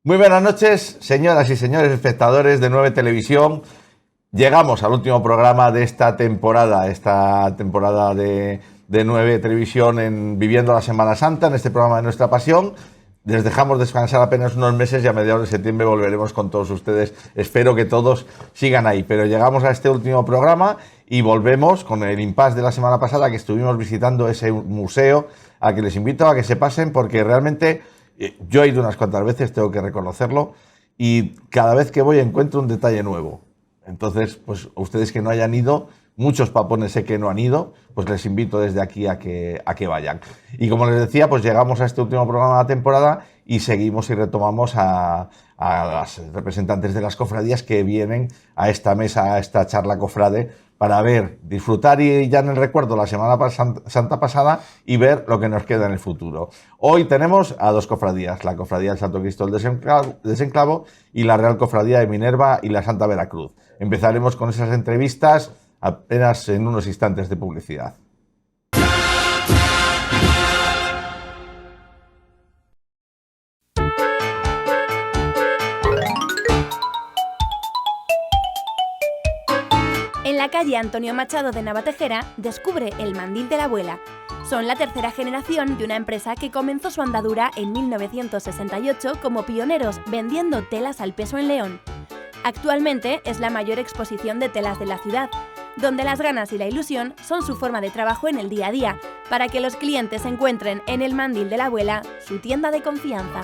Muy buenas noches, señoras y señores espectadores de 9 Televisión. Llegamos al último programa de esta temporada de 9 Televisión en Viviendo la Semana Santa, en este programa de Nuestra Pasión. Les dejamos descansar apenas unos meses y a mediados de septiembre volveremos con todos ustedes. Espero que todos sigan ahí. Pero llegamos a este último programa y volvemos con el impasse de la semana pasada, que estuvimos visitando ese museo, al que les invito a que se pasen, porque realmente yo he ido unas cuantas veces, tengo que reconocerlo, y cada vez que voy encuentro un detalle nuevo. Entonces, pues ustedes que no hayan ido, muchos papones sé que no han ido, pues les invito desde aquí a que vayan. Y como les decía, pues llegamos a este último programa de la temporada y seguimos y retomamos a las representantes de las cofradías que vienen a esta mesa, a esta charla cofrade, para ver, disfrutar y ya en el recuerdo la Semana Santa pasada y ver lo que nos queda en el futuro. Hoy tenemos a dos cofradías, la Cofradía del Santo Cristo del Desenclavo y la Real Cofradía de Minerva y la Santa Veracruz. Empezaremos con esas entrevistas apenas en unos instantes de publicidad. En la calle Antonio Machado de Navatejera descubre el Mandil de la Abuela. Son la tercera generación de una empresa que comenzó su andadura en 1968 como pioneros vendiendo telas al peso en León. Actualmente es la mayor exposición de telas de la ciudad, donde las ganas y la ilusión son su forma de trabajo en el día a día, para que los clientes encuentren en el Mandil de la Abuela su tienda de confianza.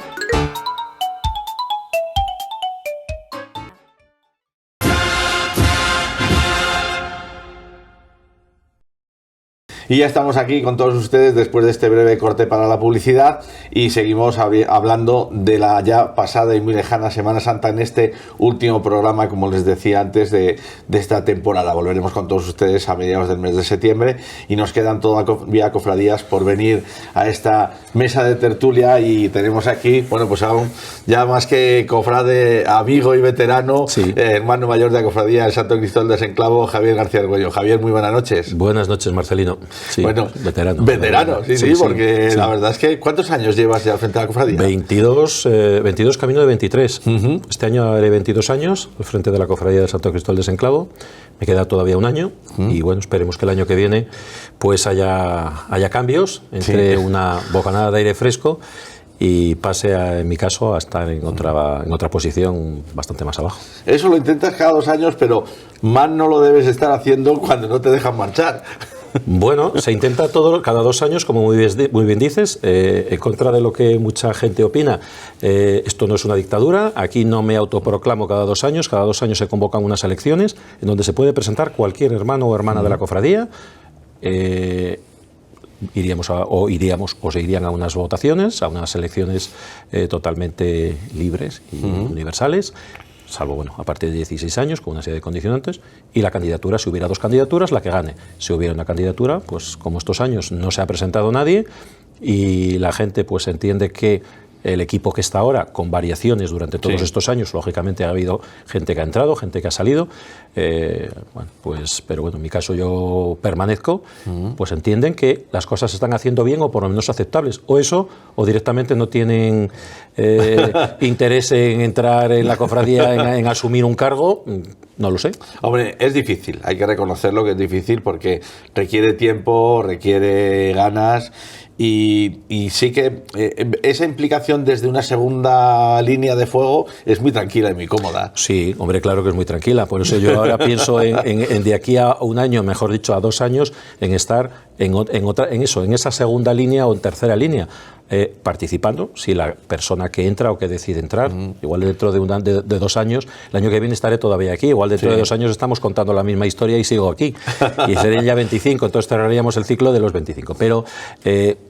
Y ya estamos aquí con todos ustedes después de este breve corte para la publicidad y seguimos hablando de la ya pasada y muy lejana Semana Santa en este último programa, como les decía antes, de esta temporada. Volveremos con todos ustedes a mediados del mes de septiembre y nos quedan todavía cofradías por venir a esta mesa de tertulia y tenemos aquí, bueno, pues aún ya más que cofrade, amigo y veterano, sí, hermano mayor de la Cofradía del Santo Cristo del Desenclavo, Javier García Argüello. Javier, muy buenas noches. Buenas noches, Marcelino. Sí, bueno, veterano, sí, porque sí. La verdad es que ¿cuántos años llevas ya al frente de la cofradía? 22 camino de 23. Este año haré 22 años al frente de la Cofradía de Santo Cristo del Desenclavo. Me queda todavía un año y bueno, esperemos que el año que viene pues haya cambios, entre una bocanada de aire fresco y pase, en mi caso, a estar en otra posición bastante más abajo. Eso lo intentas cada 2 años, pero más no lo debes estar haciendo cuando no te dejan marchar. Bueno, se intenta todo cada 2 años, como muy bien dices, en contra de lo que mucha gente opina. Esto no es una dictadura, aquí no me autoproclamo cada 2 años, cada 2 años se convocan unas elecciones en donde se puede presentar cualquier hermano o hermana de la cofradía. Iríamos o se irían a unas votaciones, a unas elecciones totalmente libres y universales, salvo, bueno, a partir de 16 años, con una serie de condicionantes, y la candidatura, si hubiera 2 candidaturas, la que gane. Si hubiera una candidatura, pues como estos años no se ha presentado nadie, y la gente pues entiende que el equipo que está ahora, con variaciones durante todos estos años, lógicamente ha habido gente que ha entrado, gente que ha salido, bueno, pues, pero bueno, en mi caso yo permanezco, pues entienden que las cosas se están haciendo bien o por lo menos aceptables, o eso, o directamente no tienen interés en entrar en la cofradía, en asumir un cargo, no lo sé. Hombre, es difícil, hay que reconocerlo que es difícil porque requiere tiempo, requiere ganas. Y sí que esa implicación desde una segunda línea de fuego es muy tranquila y muy cómoda. Sí, hombre, claro que es muy tranquila. Por eso yo ahora pienso en de aquí a un año, mejor dicho, a 2 años, en estar en esa segunda línea o en tercera línea. Participando, si la persona que entra o que decide entrar, igual dentro de 2 años, el año que viene estaré todavía aquí, igual dentro de 2 años estamos contando la misma historia y sigo aquí, y seré ya 25, entonces cerraríamos el ciclo de los 25, pero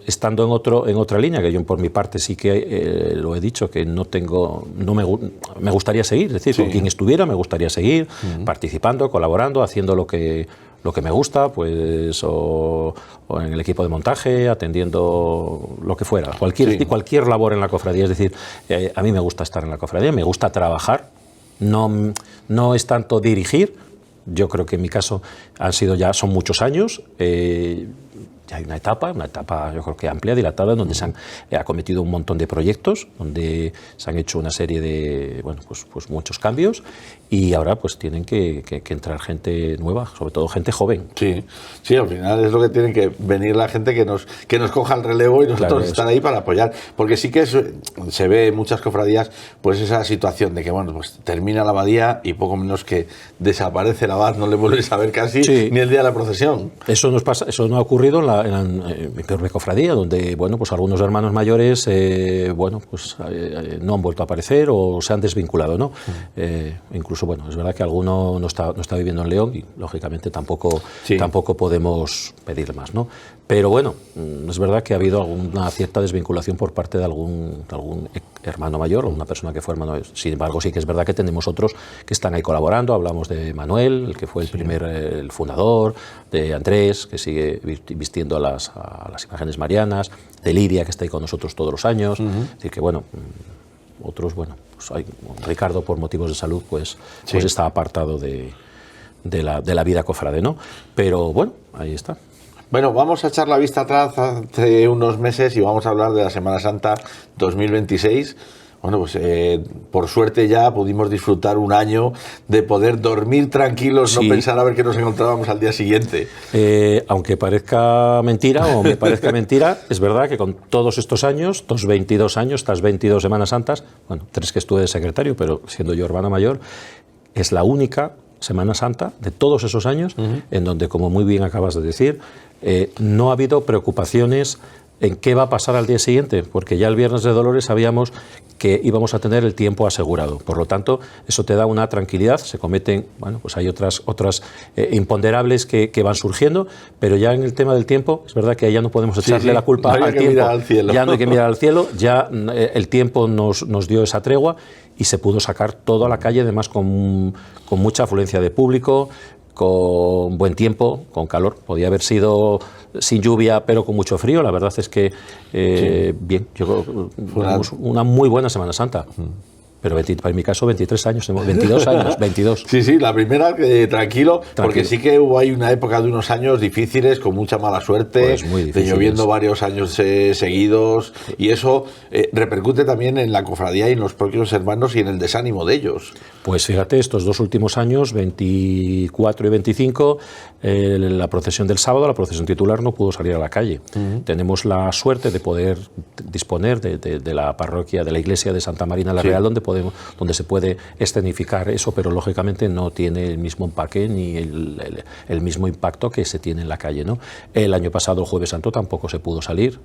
estando en otra línea, que yo por mi parte sí que lo he dicho, que me gustaría seguir, es decir, con quien estuviera me gustaría seguir participando, colaborando, haciendo lo que me gusta, pues o en el equipo de montaje, atendiendo lo que fuera, cualquier labor en la cofradía. Es decir, a mí me gusta estar en la cofradía, me gusta trabajar, no es tanto dirigir. Yo creo que en mi caso son muchos años. ya hay una etapa yo creo que amplia, dilatada, en donde se han acometido un montón de proyectos, donde se han hecho una serie de, bueno, pues muchos cambios, y ahora pues tienen que entrar gente nueva, sobre todo gente joven. Sí, al final es lo que tienen que venir la gente que nos coja el relevo y nosotros Claro, estar ahí para apoyar, porque sí que se ve en muchas cofradías pues esa situación de que bueno, pues termina la abadía y poco menos que desaparece el abad, no le vuelves a ver casi ni el día de la procesión. Eso nos pasa, eso no ha ocurrido en mi propia cofradía, donde bueno, pues algunos hermanos mayores bueno, pues no han vuelto a aparecer o se han desvinculado, ¿no? Incluso bueno, es verdad que alguno no está viviendo en León y lógicamente tampoco podemos pedir más, ¿no? Pero bueno, es verdad que ha habido alguna cierta desvinculación por parte de algún hermano mayor o una persona que fue hermano mayor. Sin embargo, sí que es verdad que tenemos otros que están ahí colaborando. Hablamos de Manuel, el que fue el fundador, de Andrés, que sigue vistiendo a las imágenes marianas, de Lidia, que está ahí con nosotros todos los años. Es decir, que bueno, otros, bueno, pues hay, Ricardo, por motivos de salud, pues está apartado de la vida cofrade, ¿no? Pero bueno, ahí está. Bueno, vamos a echar la vista atrás hace unos meses y vamos a hablar de la Semana Santa 2026. Bueno, pues por suerte ya pudimos disfrutar un año de poder dormir tranquilos, no pensar a ver que nos encontrábamos al día siguiente. Aunque parezca mentira o me parezca mentira, es verdad que con todos estos años, estos 22 años, estas 22 Semanas Santas, bueno, 3 que estuve de secretario, pero siendo yo hermana mayor, es la única Semana Santa de todos esos años en donde, como muy bien acabas de decir, no ha habido preocupaciones en qué va a pasar al día siguiente, porque ya el Viernes de Dolores sabíamos que íbamos a tener el tiempo asegurado. Por lo tanto, eso te da una tranquilidad. Se cometen, bueno, pues hay otras imponderables que van surgiendo, pero ya en el tema del tiempo, es verdad que ya no podemos echarle la culpa al tiempo. Ya no hay que mirar al cielo, ya el tiempo nos dio esa tregua y se pudo sacar todo a la calle, además con mucha afluencia de público, con buen tiempo, con calor. Podía haber sido sin lluvia, pero con mucho frío. La verdad es que, bien, yo creo que tuvimos una muy buena Semana Santa. Pero en mi caso 23 años, 22 años, 22. Sí, la primera tranquilo, porque sí que hubo ahí una época de unos años difíciles, con mucha mala suerte, pues muy difíciles, de lloviendo varios años seguidos, y eso repercute también en la cofradía y en los propios hermanos y en el desánimo de ellos. Pues fíjate, estos 2 últimos años, 24 y 25, la procesión del sábado, la procesión titular, no pudo salir a la calle. Tenemos la suerte de poder disponer de la parroquia, de la iglesia de Santa Marina la Real, donde se puede escenificar eso, pero lógicamente no tiene el mismo empaque ni el mismo impacto que se tiene en la calle, ¿no? El año pasado, el Jueves Santo, tampoco se pudo salir.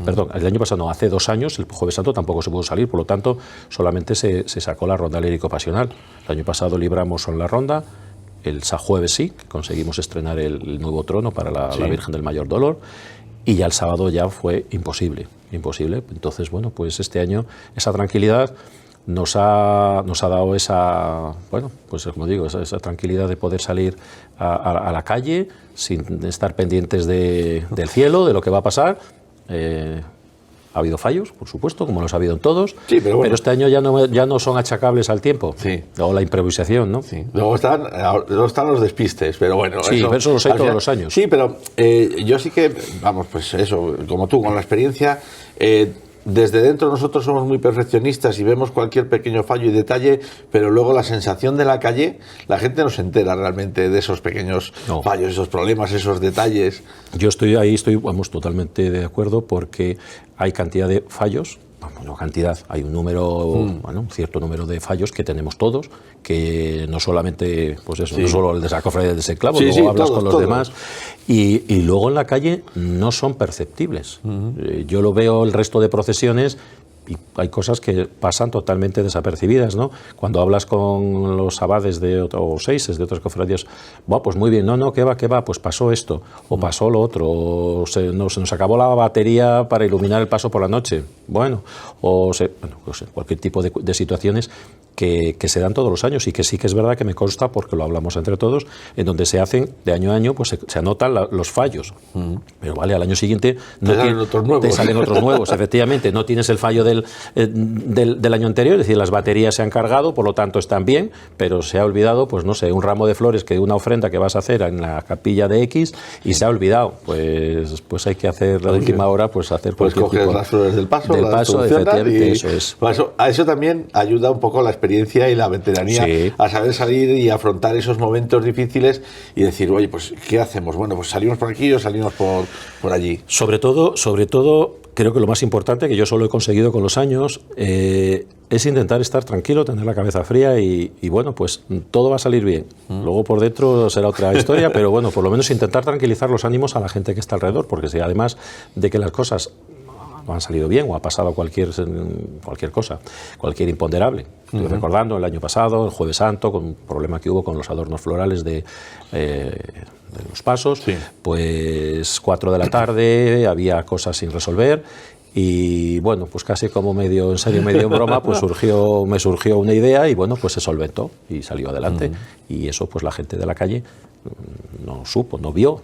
Perdón, el año pasado no, hace 2 años, el Jueves Santo tampoco se pudo salir, por lo tanto, solamente se sacó la ronda lírico-pasional. El año pasado libramos en la ronda, el jueves sí, que conseguimos estrenar el nuevo trono para la Virgen del Mayor Dolor, y ya el sábado ya fue imposible. Entonces, bueno, pues este año esa tranquilidad nos ha dado esa, bueno, pues como digo, esa tranquilidad de poder salir a la calle sin estar pendientes del cielo, de lo que va a pasar. Ha habido fallos, por supuesto, como los ha habido en todos, pero este año ya no son achacables al tiempo, o la improvisación, ¿no? Sí. Luego están los despistes, pero bueno. Sí, eso los hay todos los años. Sí, pero yo sí que, vamos, pues eso, como tú, con la experiencia, desde dentro nosotros somos muy perfeccionistas y vemos cualquier pequeño fallo y detalle, pero luego la sensación de la calle, la gente no se entera realmente de esos pequeños fallos, esos problemas, esos detalles. Yo estoy vamos, totalmente de acuerdo, porque hay cantidad de fallos, no cantidad, hay un número, bueno, un cierto número de fallos que tenemos todos, que no solamente, pues eso, no solo el de la cofradía del Desenclavo, luego hablas con los demás, y luego en la calle no son perceptibles. Yo lo veo el resto de procesiones y hay cosas que pasan totalmente desapercibidas, ¿no? Cuando hablas con los abades o seises de otras cofradías, pues muy bien, ¿qué va? Pues pasó esto, o pasó lo otro, o se nos acabó la batería para iluminar el paso por la noche, cualquier tipo de situaciones que se dan todos los años y que sí que es verdad que me consta, porque lo hablamos entre todos, en donde se hacen de año a año, pues se anotan los fallos. Pero vale, al año siguiente te salen otros nuevos, efectivamente. No tienes el fallo del año anterior, es decir, las baterías se han cargado, por lo tanto están bien, pero se ha olvidado, pues no sé, un ramo de flores, que una ofrenda que vas a hacer en la capilla de X y se ha olvidado. Pues hay que hacer la última hora, pues hacer pues coges las flores del paso, efectivamente, eso es. A eso también ayuda un poco la experiencia y la veteranía, sí, a saber salir y afrontar esos momentos difíciles y decir, oye, pues ¿qué hacemos? Bueno, pues salimos por aquí o salimos por allí. Sobre todo, creo que lo más importante, que yo solo he conseguido con los años, es intentar estar tranquilo, tener la cabeza fría y bueno, pues todo va a salir bien. Luego por dentro será otra historia, pero bueno, por lo menos intentar tranquilizar los ánimos a la gente que está alrededor, porque si además de que las cosas no han salido bien o ha pasado cualquier cosa, cualquier imponderable. Estoy recordando el año pasado, el Jueves Santo, con un problema que hubo con los adornos florales de los pasos, sí, pues 4 de la tarde, había cosas sin resolver. Y bueno, pues casi como medio en serio, medio en broma, pues me surgió una idea y bueno, pues se solventó y salió adelante. Y eso pues la gente de la calle no supo, no vio,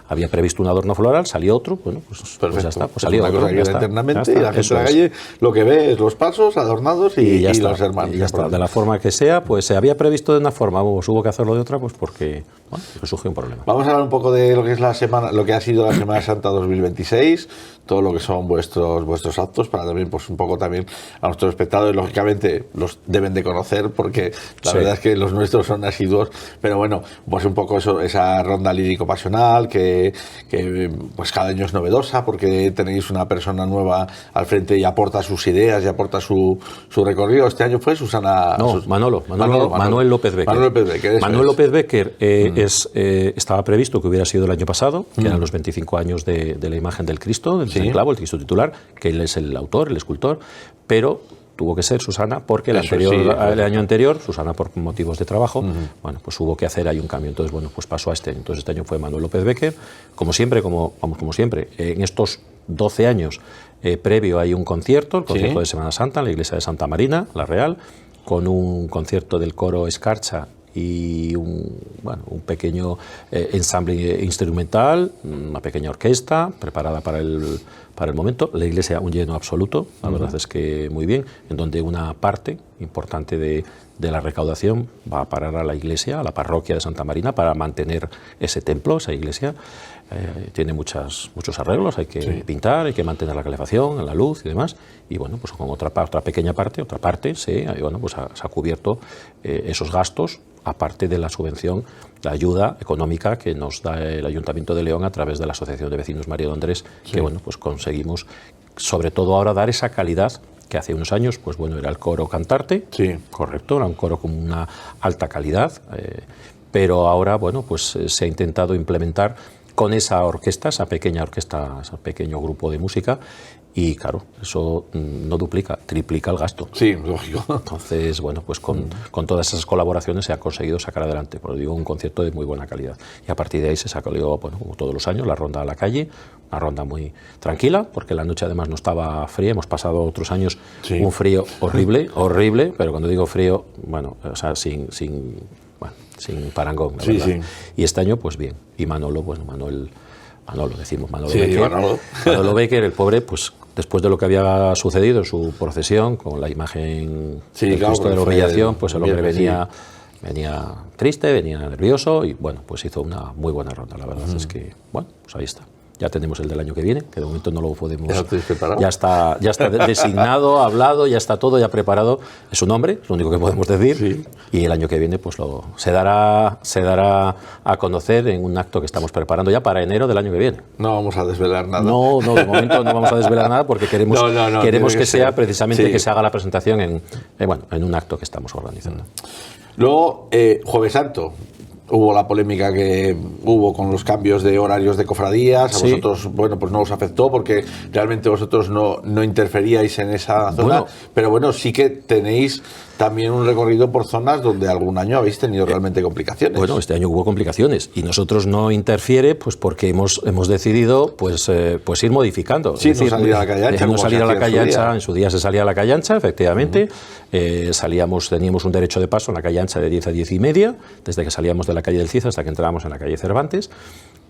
había previsto un adorno floral, salió otro, bueno, pues ya está, pues salió otro. Ya está, eternamente, y la gente de la calle lo que ve es los pasos adornados y los hermanos. Y ya está, de la forma que sea, pues se había previsto de una forma, pues hubo que hacerlo de otra, pues porque bueno, pues surgió un problema. Vamos a hablar un poco de lo que es lo que ha sido la Semana Santa 2026, todo lo que son vuestros actos, para también, pues un poco también a nuestros espectadores, lógicamente los deben de conocer, porque la verdad es que los nuestros son asiduos, pero bueno, pues un poco esa ronda lírico-pasional que pues cada año es novedosa, porque tenéis una persona nueva al frente y aporta sus ideas y aporta su recorrido. Este año fue Susana... No, Manuel López Becker. Manuel López Becker estaba previsto que hubiera sido el año pasado, que eran los 25 años de la imagen del Cristo, del enclavo, el Cristo titular, que él es el autor, el escultor, pero tuvo que ser Susana porque el año anterior, Susana por motivos de trabajo, bueno, pues hubo que hacer ahí un cambio. Entonces, bueno, pues pasó a este año. Entonces, este año fue Manuel López Becker. Como siempre, en estos 12 años previo hay un concierto, el concierto de Semana Santa en la iglesia de Santa Marina, la Real, con un concierto del coro Escarcha y un pequeño ensamble instrumental, una pequeña orquesta preparada para el momento. La iglesia un lleno absoluto, la verdad es que muy bien, en donde una parte importante de la recaudación va a parar a la iglesia, a la parroquia de Santa Marina, para mantener ese templo, esa iglesia. Tiene muchos arreglos, hay que pintar, hay que mantener la calefacción, la luz y demás, y bueno, pues con otra pequeña parte, pues se ha cubierto esos gastos, aparte de la subvención, la ayuda económica que nos da el Ayuntamiento de León a través de la Asociación de Vecinos María de Andrés, que bueno, pues conseguimos, sobre todo ahora, dar esa calidad que hace unos años, pues bueno, era el coro cantarte, correcto, era un coro con una alta calidad, pero ahora, bueno, pues se ha intentado implementar con esa orquesta, esa pequeña orquesta, ese pequeño grupo de música, y claro, eso no duplica, triplica el gasto. Sí, lógico. Entonces, bueno, pues con todas esas colaboraciones se ha conseguido sacar adelante, por digo, un concierto de muy buena calidad. Y a partir de ahí se sacó, bueno, como todos los años, la ronda a la calle, una ronda muy tranquila, porque la noche además no estaba fría, hemos pasado otros años un frío horrible, pero cuando digo frío, bueno, o sea, sin parangón, la verdad. Y este año, pues bien. Y Manolo Becker, el pobre, pues después de lo que había sucedido en su procesión, con la imagen del Cristo de la Humillación, pues el hombre venía triste, venía nervioso y bueno, pues hizo una muy buena ronda. La verdad es que, bueno, pues ahí está. Ya tenemos el del año que viene, que de momento no lo podemos... Ya está designado, hablado, ya está todo ya preparado. Es su nombre, es lo único que podemos decir. Sí. Y el año que viene pues se dará a conocer en un acto que estamos preparando ya para enero del año que viene. No vamos a desvelar nada. No, de momento no vamos a desvelar nada porque queremos que sea precisamente que se haga la presentación en un acto que estamos organizando. Luego, Jueves Santo. hubo la polémica que hubo con los cambios de horarios de cofradías. A vosotros, bueno, pues no os afectó porque realmente vosotros no interferíais en esa zona, pero bueno, sí que tenéis también un recorrido por zonas donde algún año habéis tenido realmente complicaciones. Bueno, este año hubo complicaciones y nosotros no interfiere pues porque hemos decidido pues ir modificando. Sí, no salir a la calle ancha. No salir a la calle ancha, en su día se salía a la calle ancha, efectivamente. Teníamos un derecho de paso en la calle ancha de 10 a 10 y media, desde que salíamos de la calle del Cid hasta que entrábamos en la calle Cervantes.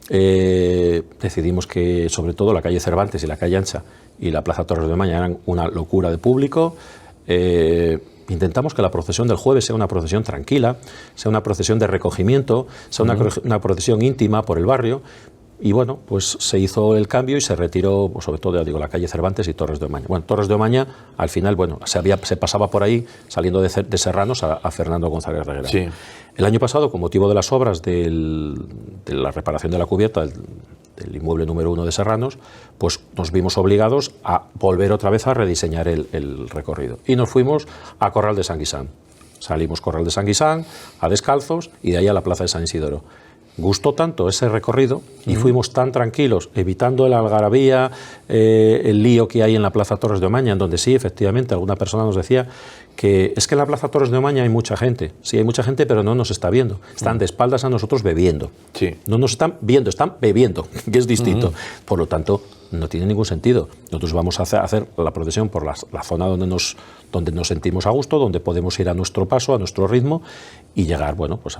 Decidimos que sobre todo la calle Cervantes y la calle ancha y la Plaza Torres de Omaña eran una locura de público. Intentamos que la procesión del jueves sea una procesión tranquila, sea una procesión de recogimiento, sea una procesión íntima por el barrio. Y bueno, pues se hizo el cambio y se retiró, pues sobre todo, ya digo, la calle Cervantes y Torres de Omaña. Bueno, Torres de Omaña, al final, bueno, se pasaba por ahí, saliendo de Serranos a Fernando González Reguera. Sí. El año pasado, con motivo de las obras de la reparación de la cubierta del inmueble número 1 de Serranos, pues nos vimos obligados a volver otra vez a rediseñar el recorrido. Y nos fuimos a Corral de San Guisán. Salimos Corral de San Guisán, a Descalzos, y de ahí a la Plaza de San Isidoro. Gustó tanto ese recorrido y fuimos tan tranquilos, evitando la algarabía, el lío que hay en la Plaza Torres de Omaña, en donde sí, efectivamente, alguna persona nos decía que es que en la Plaza Torres de Omaña hay mucha gente. Sí, hay mucha gente, pero no nos está viendo. Están de espaldas a nosotros bebiendo. Sí. No nos están viendo, están bebiendo, que es distinto. Por lo tanto, no tiene ningún sentido. Nosotros vamos a hacer la procesión por la zona donde nos sentimos a gusto, donde podemos ir a nuestro paso, a nuestro ritmo y llegar, bueno, pues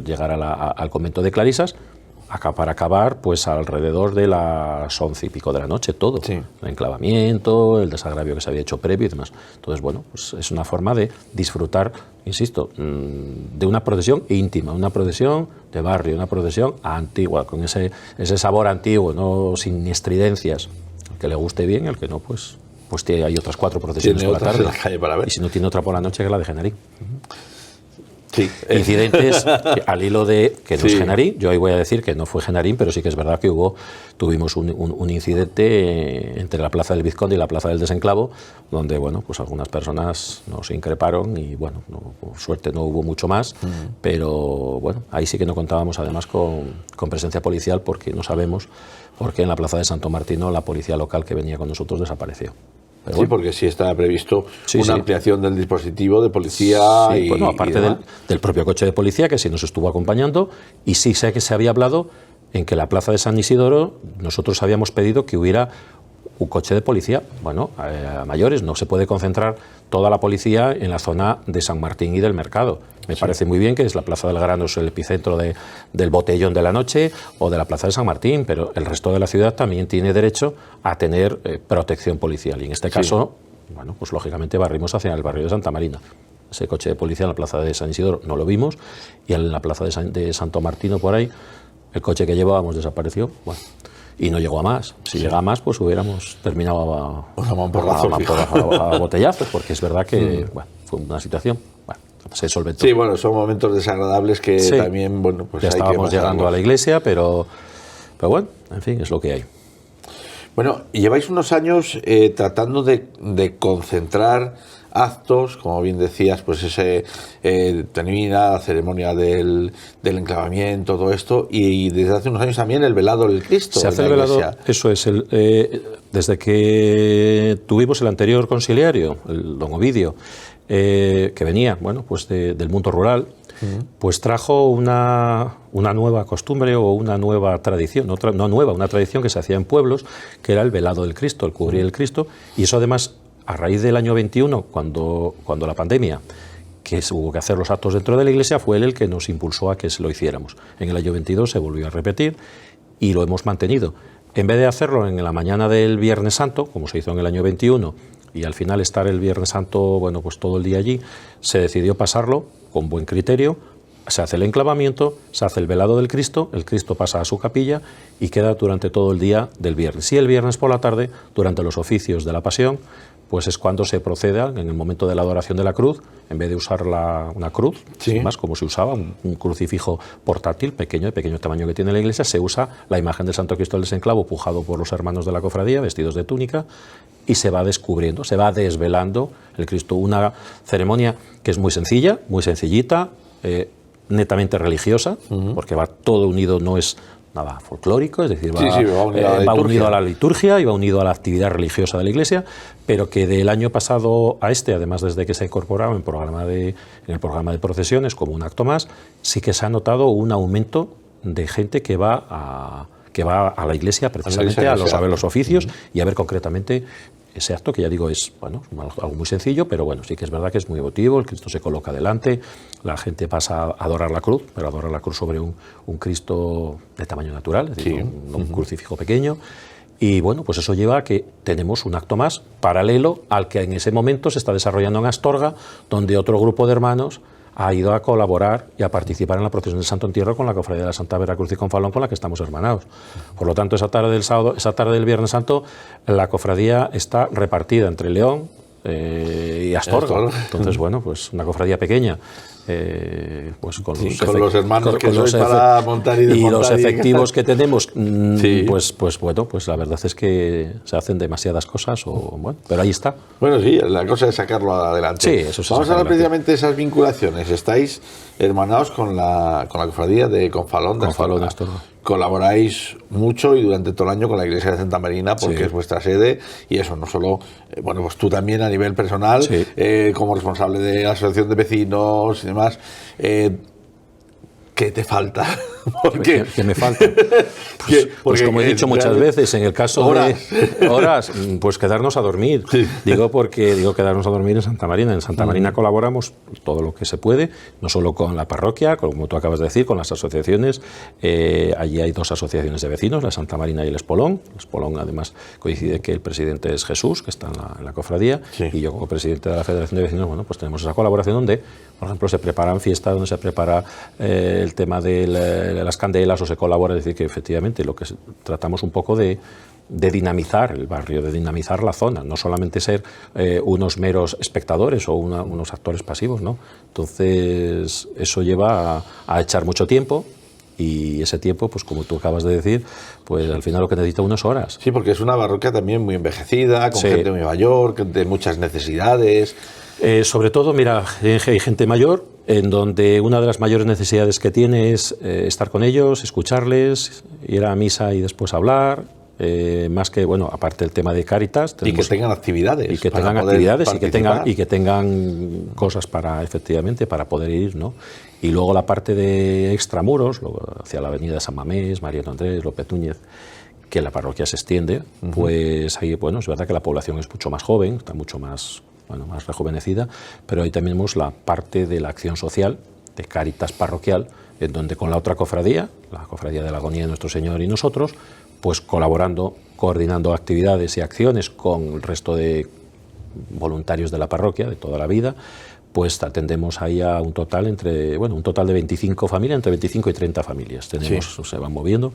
llegar al convento de Clarisas para acabar pues alrededor de las 11 y pico de la noche, todo. Sí. El enclavamiento, el desagravio que se había hecho previo y demás. Entonces, bueno, pues es una forma de disfrutar, insisto, de una procesión íntima, una procesión de barrio, una procesión antigua, con ese sabor antiguo, no sin estridencias. El que le guste bien, el que no, pues hay otras 4 procesiones por la tarde. En la calle para ver. Y si no tiene otra por la noche, que la de Genarí. Sí. Incidentes al hilo de que no es Genarí. Yo ahí voy a decir que no fue Genarín, pero sí que es verdad que tuvimos un incidente entre la Plaza del Vizconde y la Plaza del Desenclavo, donde bueno, pues algunas personas nos increparon y bueno, por suerte no hubo mucho más, pero bueno, ahí sí que no contábamos además con presencia policial, porque no sabemos por qué en la Plaza de Santo Martino la policía local que venía con nosotros desapareció. Pero sí, bueno, porque sí estaba previsto una ampliación del dispositivo de policía. Sí, bueno, aparte del propio coche de policía, que sí nos estuvo acompañando, y sí sé que se había hablado en que la Plaza de San Isidoro nosotros habíamos pedido que hubiera un coche de policía. Bueno, a mayores, no se puede concentrar toda la policía en la zona de San Martín y del Mercado. Me parece muy bien que es la Plaza del Grano, es el epicentro del botellón de la noche, o de la Plaza de San Martín, pero el resto de la ciudad también tiene derecho a tener protección policial. Y en este caso, bueno, pues lógicamente barrimos hacia el barrio de Santa Marina. Ese coche de policía en la Plaza de San Isidoro no lo vimos, y en la Plaza de Santo Martino, por ahí, el coche que llevábamos desapareció. Bueno, y no llegó a más. Si llegaba a más, pues hubiéramos terminado a botellazos, porque es verdad que bueno, fue una situación. Bueno, se solventó. Sí, bueno, son momentos desagradables que también, bueno, pues ya estábamos llegando a la iglesia, pero bueno, en fin, es lo que hay. Bueno, y lleváis unos años tratando de concentrar actos, como bien decías, pues termina la ceremonia del enclavamiento, todo esto, y desde hace unos años también el velado del Cristo. Se hace el velado, eso es, desde que tuvimos el anterior conciliario, el don Ovidio, que venía, bueno, pues del mundo rural, pues trajo una nueva costumbre o una nueva tradición, una tradición que se hacía en pueblos, que era el velado del Cristo, el cubrir el Cristo, y eso además, a raíz del año 21, cuando la pandemia, que hubo que hacer los actos dentro de la iglesia, fue él el que nos impulsó a que lo hiciéramos. En el año 22 se volvió a repetir y lo hemos mantenido. En vez de hacerlo en la mañana del Viernes Santo, como se hizo en el año 21, y al final estar el Viernes Santo, bueno, pues todo el día allí, se decidió pasarlo con buen criterio. Se hace el enclavamiento, se hace el velado del Cristo, el Cristo pasa a su capilla y queda durante todo el día del viernes. Y el viernes por la tarde, durante los oficios de la Pasión, pues es cuando se proceda, en el momento de la adoración de la cruz, en vez de usar una cruz, sin más, como se usaba, un crucifijo portátil, de pequeño tamaño que tiene la iglesia, se usa la imagen del Santo Cristo del Desenclavo, pujado por los hermanos de la cofradía, vestidos de túnica, y se va descubriendo, se va desvelando el Cristo. Una ceremonia que es muy sencilla, muy sencillita, netamente religiosa, porque va todo unido, no es nada folclórico, es decir, va unido a la liturgia y va unido a la actividad religiosa de la Iglesia, pero que del año pasado a este, además desde que se ha incorporado en el programa de procesiones como un acto más, sí que se ha notado un aumento de gente que va a la Iglesia precisamente a ver los oficios y a ver concretamente ese acto, que ya digo es algo muy sencillo, pero bueno, sí que es verdad que es muy emotivo. El Cristo se coloca delante, la gente pasa a adorar la cruz, pero adorar la cruz sobre un Cristo de tamaño natural, es decir, un crucifijo pequeño. Y bueno, pues eso lleva a que tenemos un acto más paralelo al que en ese momento se está desarrollando en Astorga, donde otro grupo de hermanos ha ido a colaborar y a participar en la procesión del Santo Entierro con la Cofradía de la Santa Veracruz y Confalón, con la que estamos hermanados. Por lo tanto, esa tarde del sábado, esa tarde del Viernes Santo, la cofradía está repartida entre León y Astorga. Entonces, bueno, pues una cofradía pequeña, pues con los hermanos que sois para montar y desmontar. Y los efectivos que tenemos, pues bueno, pues la verdad es que se hacen demasiadas cosas, pero ahí está. Bueno, sí, la cosa es sacarlo adelante. Sí, eso se Vamos a hablar precisamente de esas vinculaciones. Estáis hermanados con la cofradía de Confalón de Astorga. Colaboráis mucho y durante todo el año con la Iglesia de Santa Marina, porque es vuestra sede, y eso no solo, bueno, pues tú también a nivel personal, como responsable de la asociación de vecinos y demás, ¿qué te falta? ¿Qué me falta? Pues como he dicho muchas veces, en el caso de horas, pues quedarnos a dormir. Digo quedarnos a dormir en Santa Marina. En Santa Marina colaboramos todo lo que se puede, no solo con la parroquia, como tú acabas de decir, con las asociaciones. Allí hay 2 asociaciones de vecinos, la Santa Marina y el Espolón. El Espolón, además, coincide que el presidente es Jesús, que está en la cofradía, y yo como presidente de la Federación de Vecinos, bueno, pues tenemos esa colaboración donde, por ejemplo, se preparan fiestas, donde se prepara el tema de las candelas o se colabora, es decir, que efectivamente lo que tratamos un poco de dinamizar el barrio, de dinamizar la zona, no solamente ser unos meros espectadores o unos actores pasivos, ¿no? Entonces, eso lleva a echar mucho tiempo. Y ese tiempo, pues como tú acabas de decir, pues al final lo que necesita unas horas. Sí, porque es una parroquia también muy envejecida, con gente muy mayor, de muchas necesidades. Sobre todo, mira, hay gente mayor, en donde una de las mayores necesidades que tiene es estar con ellos, escucharles, ir a misa y después hablar. Más que, bueno, aparte el tema de Cáritas. Y que tengan actividades. Y que tengan actividades y que tengan cosas efectivamente, para poder ir, ¿no? Y luego la parte de extramuros, hacia la avenida San Mamés, Mariano Andrés, López Núñez, que la parroquia se extiende, pues ahí, bueno, es verdad que la población es mucho más joven, está mucho más rejuvenecida, pero ahí también vemos la parte de la acción social, de Cáritas parroquial, en donde con la otra cofradía, la Cofradía de la Agonía de Nuestro Señor y nosotros, pues colaborando, coordinando actividades y acciones con el resto de voluntarios de la parroquia, de toda la vida, pues atendemos ahí a un total de 25 familias, entre 25 y 30 familias. Se van moviendo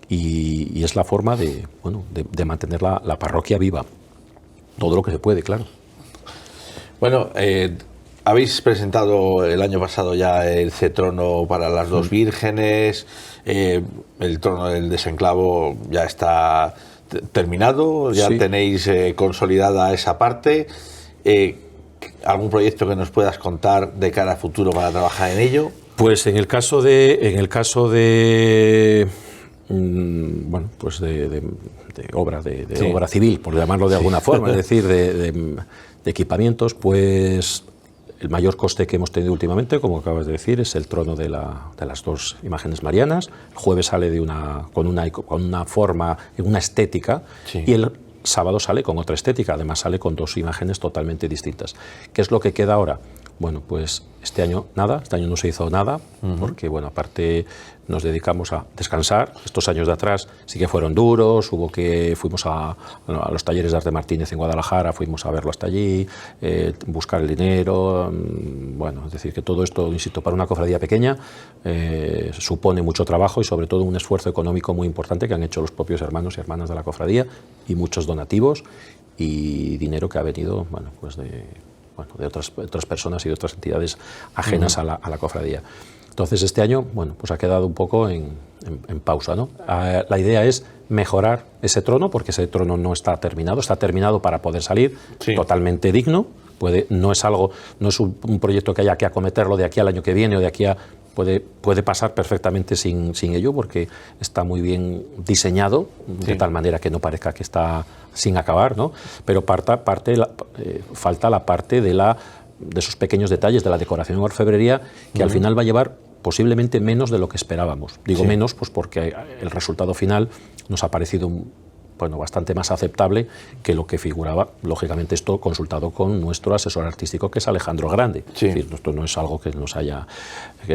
y es la forma de mantener la parroquia viva. Todo lo que se puede, claro. Bueno, habéis presentado el año pasado ya el cetrono para las 2 vírgenes, el trono del desenclavo ya está terminado, ya tenéis consolidada esa parte. ¿Algún proyecto que nos puedas contar de cara a futuro para trabajar en ello? Pues en el caso de obra civil, por llamarlo de alguna forma, es decir, de equipamientos, pues el mayor coste que hemos tenido últimamente, como acabas de decir, es el trono de las 2 imágenes marianas. El jueves sale con una forma, una estética, y el sábado sale con otra estética, además sale con 2 imágenes totalmente distintas. ¿Qué es lo que queda ahora? Bueno, pues este año no se hizo nada, porque bueno, aparte nos dedicamos a descansar. Estos años de atrás sí que fueron duros, fuimos a los talleres de Arte Martínez en Guadalajara, fuimos a verlo hasta allí, buscar el dinero, bueno, es decir, que todo esto, insisto, para una cofradía pequeña supone mucho trabajo y sobre todo un esfuerzo económico muy importante que han hecho los propios hermanos y hermanas de la cofradía y muchos donativos y dinero que ha venido, bueno, pues de otras personas y de otras entidades ajenas a la cofradía. Entonces este año, bueno, pues ha quedado un poco en pausa, ¿no? La idea es mejorar ese trono, porque ese trono no está terminado para poder salir totalmente digno, no es un proyecto que haya que acometerlo de aquí al año que viene o de aquí a... Puede pasar perfectamente sin ello, porque está muy bien diseñado, de tal manera que no parezca que está sin acabar, ¿no? Pero falta la parte de esos pequeños detalles de la decoración en orfebrería, que al final va a llevar posiblemente menos de lo que esperábamos. Digo menos, pues porque el resultado final nos ha parecido bastante más aceptable que lo que figuraba. Lógicamente, esto consultado con nuestro asesor artístico, que es Alejandro Grande. Es decir, esto no es algo que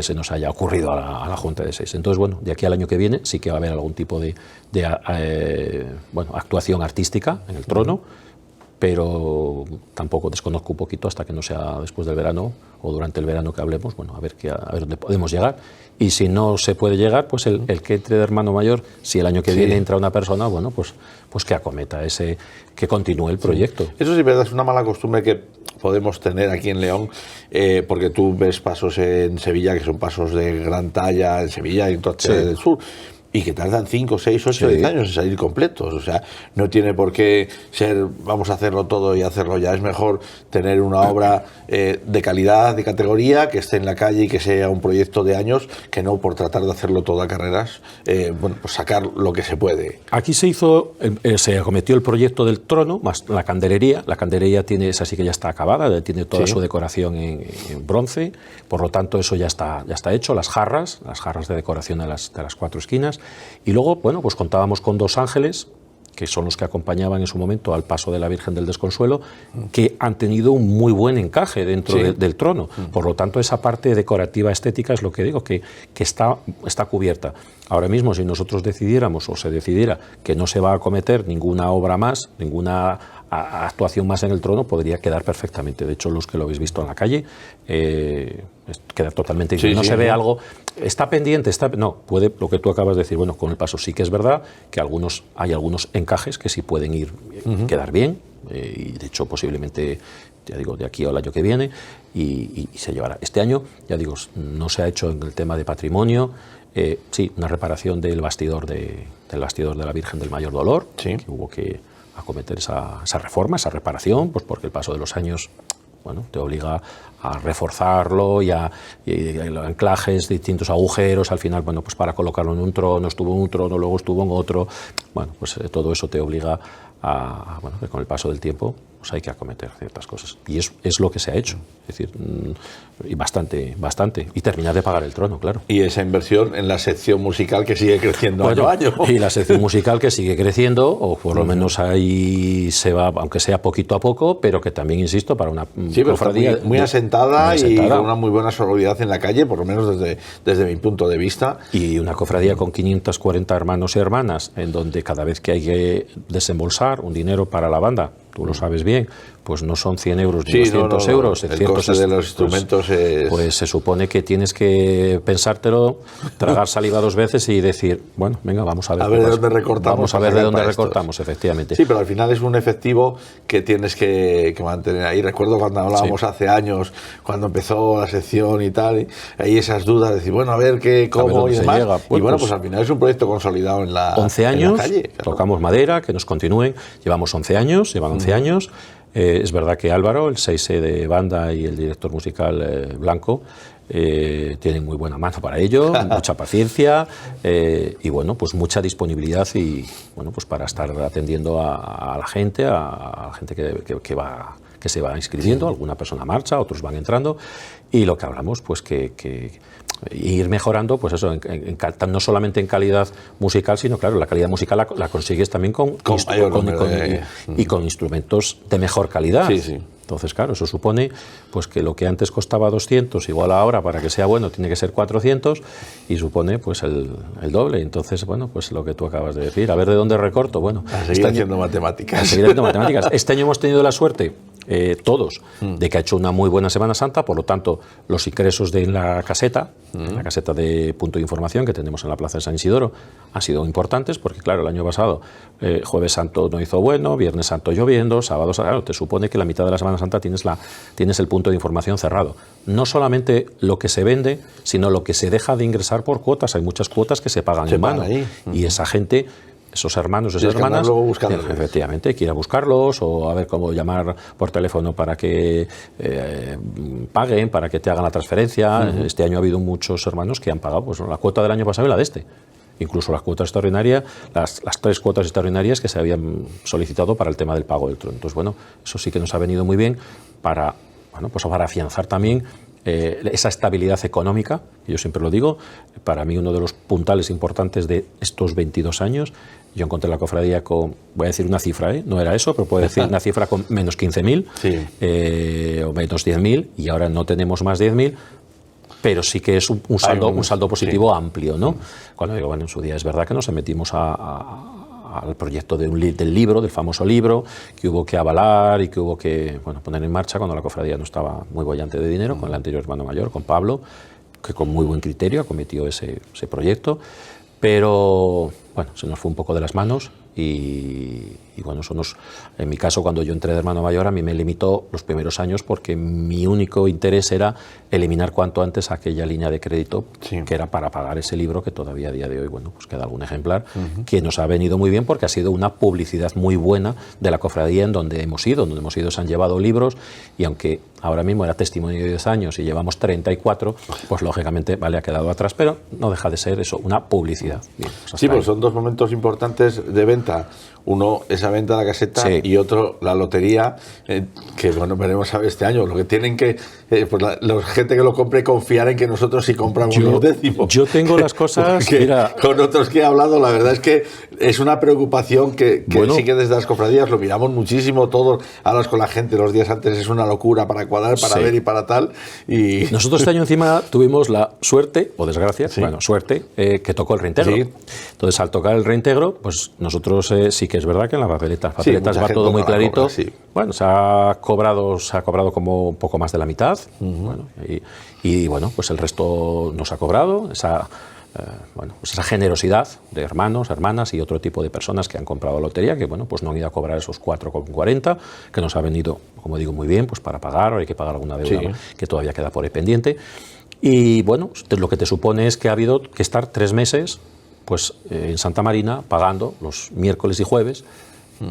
se nos haya ocurrido a la Junta de Seis. Entonces, bueno, de aquí al año que viene sí que va a haber algún tipo de actuación artística en el trono, pero tampoco desconozco un poquito hasta que no sea después del verano o durante el verano que hablemos, a ver dónde podemos llegar. Y si no se puede llegar, pues el que entre de hermano mayor, si el año que viene entra una persona, pues que acometa que continúe el proyecto. Eso sí es verdad, es una mala costumbre que podemos tener aquí en León, porque tú ves pasos en Sevilla que son pasos de gran talla, en Sevilla y en toda del sur, y que tardan 5, 6, 8, 10 años en salir completos. O sea, no tiene por qué ser vamos a hacerlo todo y hacerlo ya. Es mejor tener una obra de calidad, de categoría, que esté en la calle y que sea un proyecto de años, que no por tratar de hacerlo todo a carreras, pues sacar lo que se puede. Aquí se acometió el proyecto del trono, más la candelería. La candelería esa sí que ya está acabada, tiene toda su decoración en bronce, por lo tanto eso ya está hecho. Las jarras de decoración de las 4 esquinas. Y luego, pues contábamos con 2 ángeles, que son los que acompañaban en su momento al paso de la Virgen del Desconsuelo, que han tenido un muy buen encaje dentro del trono. Por lo tanto, esa parte decorativa estética es lo que digo, que está cubierta. Ahora mismo, si nosotros decidiéramos o se decidiera que no se va a acometer ninguna obra más, ninguna actuación más en el trono, podría quedar perfectamente. De hecho, los que lo habéis visto en la calle, queda totalmente... no se ve algo... Está pendiente, no, puede, lo que tú acabas de decir, con el paso sí que es verdad que hay algunos encajes que sí pueden quedar bien, y de hecho posiblemente, ya digo, de aquí al año que viene, y se llevará. Este año, ya digo, no se ha hecho en el tema de patrimonio, sí, una reparación del bastidor de la Virgen del Mayor Dolor, que hubo que acometer esa reforma, esa reparación, pues porque el paso de los años te obliga a reforzarlo y anclajes, distintos agujeros, al final, pues para colocarlo en un trono, estuvo en un trono, luego estuvo en otro, pues todo eso te obliga que con el paso del tiempo pues hay que acometer ciertas cosas. Y es lo que se ha hecho, es decir, y bastante, y terminar de pagar el trono, claro. Y esa inversión en la sección musical que sigue creciendo año a año. Y la sección musical que sigue creciendo, o por lo menos ahí se va, aunque sea poquito a poco, pero que también, insisto, para una cofradía muy asentada y con una muy buena sororidad en la calle, por lo menos desde mi punto de vista. Y una cofradía con 540 hermanos y hermanas, en donde cada vez que hay que desembolsar un dinero para la banda, tú lo sabes bien, pues no son 100 euros ni 200 euros. El coste de los instrumentos pues se supone que tienes que pensártelo, tragar saliva 2 veces y decir, venga, vamos a ver de dónde recortamos. Vamos a ver de dónde recortamos, efectivamente. Sí, pero al final es un efectivo que tienes que mantener ahí. Recuerdo cuando hablábamos hace años, cuando empezó la sección y tal, y hay esas dudas de decir, a ver cómo y demás. Llega. Pues al final es un proyecto consolidado en la 11 años, en la calle, claro. Tocamos madera, que nos continúen. Llevan 11 años. Es verdad que Álvaro, el 6 de banda, y el director musical Blanco tienen muy buena mano para ello, mucha paciencia y pues mucha disponibilidad y pues para estar atendiendo a la gente, que se va inscribiendo, alguna persona marcha, otros van entrando, y lo que hablamos, pues que ir mejorando, pues eso, no solamente en calidad musical, sino claro, la calidad musical la consigues también con instrumentos de mejor calidad. Sí. Entonces, claro, eso supone pues que lo que antes costaba 200, igual ahora, para que sea bueno, tiene que ser 400, y supone pues el doble. Entonces, pues lo que tú acabas de decir, a ver de dónde recorto. A seguir haciendo matemáticas. A seguir haciendo matemáticas. Este año hemos tenido la suerte, todos, de que ha hecho una muy buena Semana Santa, por lo tanto, los ingresos de la caseta de punto de información que tenemos en la Plaza de San Isidoro, han sido importantes, porque claro, el año pasado, Jueves Santo no hizo bueno, Viernes Santo lloviendo, Sábado, te supone que la mitad de la Semana Santa tienes el punto de información cerrado. No solamente lo que se vende, sino lo que se deja de ingresar por cuotas. Hay muchas cuotas que se pagan en mano. Y esa gente esos hermanos, esas Tienes que andar hermanas, luego buscándolos. efectivamente, hay que ir a buscarlos o a ver cómo llamar por teléfono para que paguen, para que te hagan la transferencia. Este año ha habido muchos hermanos que han pagado pues, la cuota del año pasado y la de este. Incluso las cuotas extraordinarias, las 3 cuotas extraordinarias que se habían solicitado para el tema del pago del trono. Entonces, bueno, eso sí que nos ha venido muy bien para, bueno, pues para afianzar también esa estabilidad económica, yo siempre lo digo, para mí uno de los puntales importantes de estos 22 años, yo encontré la cofradía con, voy a decir una cifra, no era eso, pero puedo decir una cifra con menos 15.000 o menos 10.000 y ahora no tenemos más 10.000, pero sí que es un saldo positivo amplio, ¿no? Cuando digo, bueno, en su día es verdad que nos metimos al proyecto del libro, del famoso libro, que hubo que avalar y que hubo que poner en marcha cuando la cofradía no estaba muy bollante de dinero, con el anterior hermano mayor, con Pablo, que con muy buen criterio acometió ese proyecto, pero bueno, se nos fue un poco de las manos y bueno, en mi caso, cuando yo entré de hermano mayor, a mí me limitó los primeros años porque mi único interés era eliminar cuanto antes aquella línea de crédito que era para pagar ese libro que todavía a día de hoy, bueno, pues queda algún ejemplar, que nos ha venido muy bien porque ha sido una publicidad muy buena de la cofradía en donde hemos ido se han llevado libros y aunque ahora mismo era testimonio de 10 años y llevamos 34, pues lógicamente, vale, ha quedado atrás, pero no deja de ser eso, una publicidad. Bien, pues sí, pues son 2 momentos importantes de venta. Uno, esa venta de la caseta, y otro, la lotería, que bueno, veremos a ver este año. Lo que tienen que, pues la gente que lo compre, confiar en que nosotros sí compramos los décimos. Yo tengo las cosas, mira, con otros que he hablado, la verdad es que es una preocupación que sí que desde las cofradías lo miramos muchísimo, todos, hablas con la gente los días antes, es una locura para cuadrar, para ver y para tal. Y nosotros este año encima tuvimos la suerte, o desgracia, suerte, que tocó el reintegro. Entonces, al tocar el reintegro, pues nosotros sí que es verdad que en las papeletas va todo muy clarito. Bueno, se ha cobrado como un poco más de la mitad. Bueno, y bueno, pues el resto nos ha cobrado esa generosidad de hermanos, hermanas y otro tipo de personas que han comprado lotería, que bueno, pues no han ido a cobrar esos 4,40, que nos ha venido, como digo, muy bien, pues para pagar, o hay que pagar alguna deuda que todavía queda por ahí pendiente. Y bueno, lo que te supone es que ha habido que estar 3 meses pues en Santa Marina pagando los miércoles y jueves,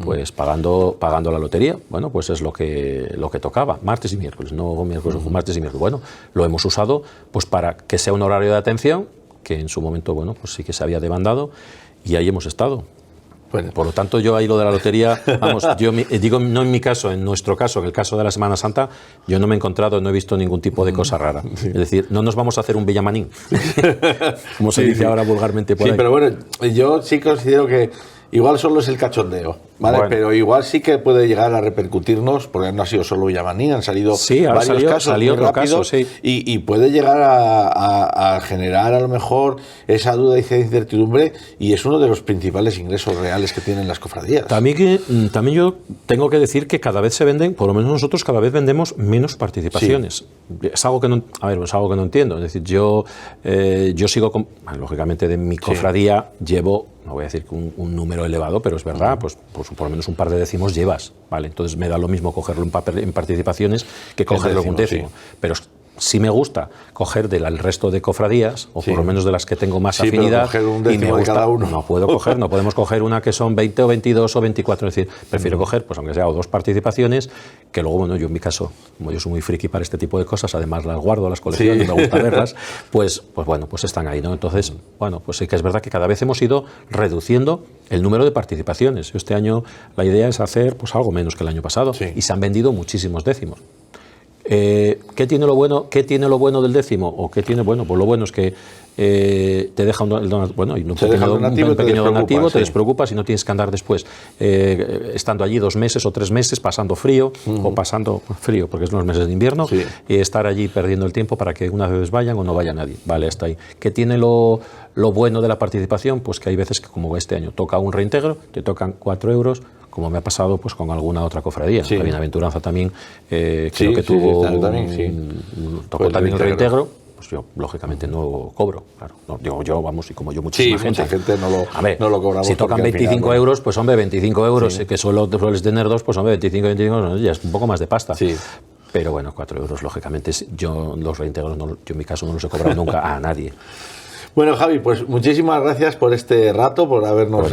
pues pagando la lotería. Bueno, pues es lo que tocaba, martes y miércoles, no miércoles, martes y miércoles. Bueno, lo hemos usado pues para que sea un horario de atención que en su momento, bueno, pues sí que se había demandado y ahí hemos estado. Bueno, por lo tanto, yo ahí lo de la lotería, vamos, yo digo, no en mi caso, en nuestro caso, en el caso de la Semana Santa, yo no me he encontrado, no he visto ningún tipo de cosa rara. Es decir, no nos vamos a hacer un Villamanín, como se dice ahora vulgarmente por ahí. Sí, pero bueno, yo sí considero que igual solo es el cachondeo, ¿vale? Bueno. Pero igual sí que puede llegar a repercutirnos, porque no ha sido solo Villamanín, han salido varios casos muy rápidos, y puede llegar a generar a lo mejor esa duda y esa incertidumbre, y es uno de los principales ingresos reales que tienen las cofradías. También yo tengo que decir que cada vez se venden, por lo menos nosotros cada vez vendemos menos participaciones. Es algo que no, es algo que no entiendo. Es decir, yo sigo lógicamente de mi cofradía llevo, no voy a decir que un número elevado, pero es verdad, pues por lo menos un par de décimos llevas, ¿vale? Entonces me da lo mismo cogerlo en participaciones que cogerlo en un décimo. Pero sí me gusta coger del resto de cofradías, o por lo menos de las que tengo más afinidad, pero coger un décimo y me gusta, de cada uno. No podemos coger una que son 20 o 22 o 24, es decir, prefiero coger, pues aunque sea, o 2 participaciones, que luego, bueno, yo en mi caso, como yo soy muy friki para este tipo de cosas, además las guardo, las colecciono, me gusta verlas, pues bueno, pues están ahí, ¿no? Entonces, bueno, pues sí que es verdad que cada vez hemos ido reduciendo el número de participaciones. Este año la idea es hacer pues algo menos que el año pasado, y se han vendido muchísimos décimos. ¿Qué tiene lo bueno del décimo? ¿O qué tiene? Bueno, pues lo bueno es que te deja un pequeño donativo, te despreocupas y no tienes que andar después estando allí 2 meses o 3 meses pasando frío, o pasando frío porque son los meses de invierno, y estar allí perdiendo el tiempo para que unas veces vayan o no vaya nadie. Vale, hasta ahí. ¿Qué tiene lo bueno de la participación? Pues que hay veces que, como este año toca un reintegro, te tocan 4 euros, como me ha pasado pues con alguna otra cofradía. La Bienaventuranza también creo que tocó también el reintegro. Pues yo lógicamente no lo cobro, claro. No, digo yo, vamos, y como yo muchísima gente. Mucha gente no lo cobramos. Si tocan 25 euros, pues hombre, 25 euros, que sueles tener 2, pues hombre, 25, ya es un poco más de pasta. Pero bueno, 4 euros, lógicamente, yo los reintegros, yo en mi caso no los he cobrado nunca a nadie. Bueno, Javi, pues muchísimas gracias por este rato, por habernos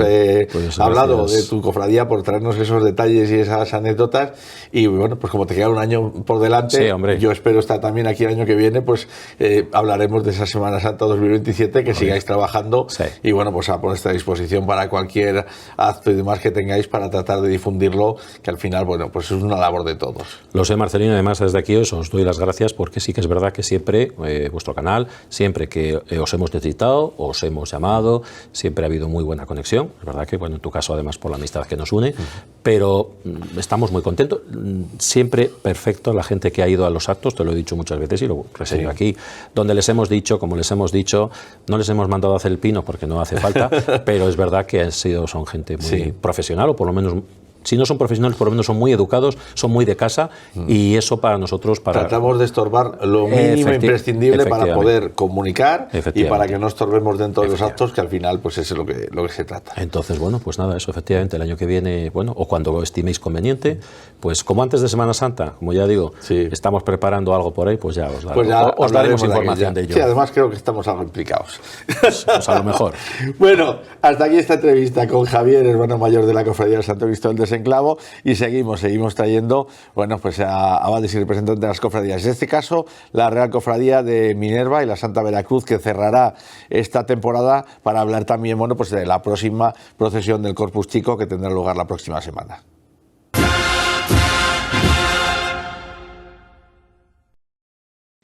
hablado de tu cofradía, por traernos esos detalles y esas anécdotas. Y bueno, pues como te queda un año por delante, sí, hombre, yo espero estar también aquí el año que viene, pues hablaremos de esa Semana Santa 2027, que sigáis trabajando. Sí. Y bueno, pues a vuestra disposición para cualquier acto y demás que tengáis para tratar de difundirlo, que al final, bueno, pues es una labor de todos. Lo sé, Marcelino, además desde aquí os doy las gracias porque sí que es verdad que siempre, vuestro canal, siempre que os hemos necesitado, os hemos llamado, siempre ha habido muy buena conexión. Es verdad que, bueno, en tu caso además por la amistad que nos une, pero estamos muy contentos. Siempre perfecto la gente que ha ido a los actos, te lo he dicho muchas veces y lo reseño aquí, donde les hemos dicho, como les hemos dicho, no les hemos mandado a hacer el pino porque no hace falta, pero es verdad que son gente muy profesional, o por lo menos, si no son profesionales, por lo menos son muy educados, son muy de casa, y eso para nosotros... Tratamos de estorbar lo mínimo imprescindible para poder comunicar y para que no estorbemos dentro de los actos, que al final pues es lo que se trata. Entonces, bueno, pues nada, eso efectivamente el año que viene, bueno, o cuando lo estiméis conveniente, pues como antes de Semana Santa, como ya digo, estamos preparando algo por ahí, pues ya os daremos información de ello. Sí, además creo que estamos algo implicados. Pues a lo mejor. Bueno, hasta aquí esta entrevista con Javier, hermano mayor de la Cofradía del Santo Cristóbal del Desenclavo, y seguimos trayendo, bueno, pues a abades y representantes de las cofradías. En este caso, la Real Cofradía de Minerva y la Santa Veracruz, que cerrará esta temporada, para hablar también, bueno, pues de la próxima procesión del Corpus Chico, que tendrá lugar la próxima semana.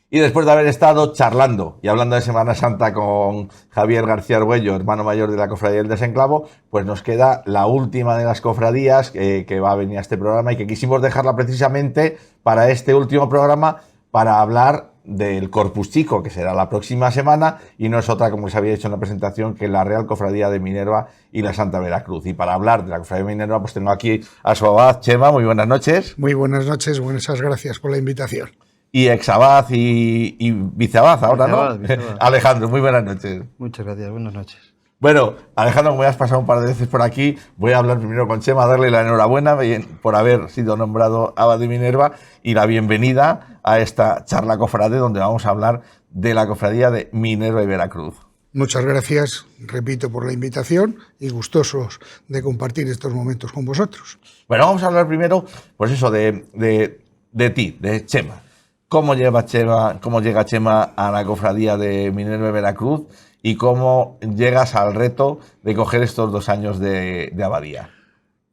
Y después de haber estado charlando y hablando de Semana Santa con Javier García Arguello, hermano mayor de la Cofradía del Desenclavo, pues nos queda la última de las cofradías que va a venir a este programa, y que quisimos dejarla precisamente para este último programa, para hablar del Corpus Chico, que será la próxima semana, y no es otra, como les había dicho en la presentación, que la Real Cofradía de Minerva y la Santa Veracruz. Y para hablar de la Cofradía de Minerva, pues tengo aquí a su abad, Chema. Muy buenas noches. Muy buenas noches, muchas gracias por la invitación. Y exabad y viceabad ahora, Viceabad. Alejandro, muy buenas noches. Muchas gracias, buenas noches. Bueno, Alejandro, como ya has pasado un par de veces por aquí, voy a hablar primero con Chema, darle la enhorabuena por haber sido nombrado abad de Minerva, y la bienvenida a esta charla cofrade, donde vamos a hablar de la Cofradía de Minerva y Veracruz. Muchas gracias, repito, por la invitación, y gustosos de compartir estos momentos con vosotros. Bueno, vamos a hablar primero, pues eso, de ti, de Chema. ¿Cómo llega Chema a la Cofradía de Minerva y Veracruz, y cómo llegas al reto de coger estos 2 años de abadía?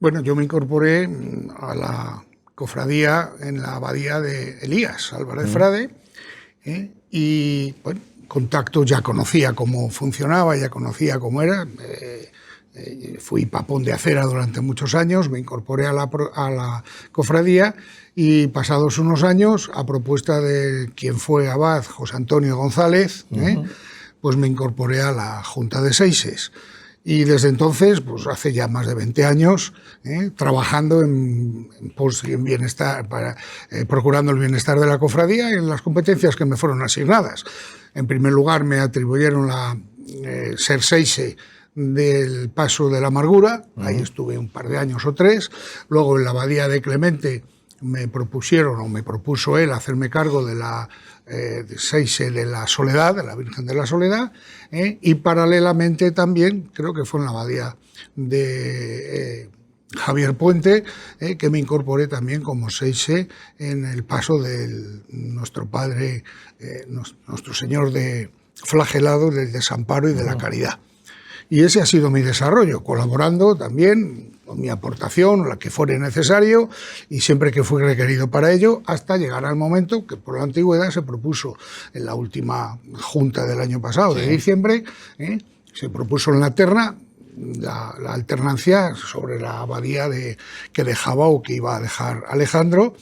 Bueno, yo me incorporé a la cofradía en la abadía de Elías Álvarez Frade, y bueno, contacto, ya conocía cómo funcionaba, ya conocía cómo era. Fui papón de acera durante muchos años, me incorporé a la cofradía, y pasados unos años, a propuesta de quien fue abad, José Antonio González, pues me incorporé a la Junta de Seises. Y desde entonces, pues hace ya más de 20 años, trabajando en bienestar, procurando el bienestar de la cofradía en las competencias que me fueron asignadas. En primer lugar, me atribuyeron ser seise del Paso de la Amargura, ahí estuve un par de años o 3. Luego en la abadía de Clemente me propuso él hacerme cargo de la seise de la Soledad, de la Virgen de la Soledad, y paralelamente también, creo que fue en la abadía de Javier Puente, que me incorporé también como seise en el paso de nuestro Padre, nuestro Señor de Flagelado, del Desamparo y de la Caridad. Y ese ha sido mi desarrollo, colaborando también con mi aportación, la que fuere necesario, y siempre que fui requerido para ello, hasta llegar al momento que por la antigüedad se propuso en la última junta del año pasado, de diciembre, se propuso en la terna la alternancia sobre la abadía que dejaba o que iba a dejar Alejandro.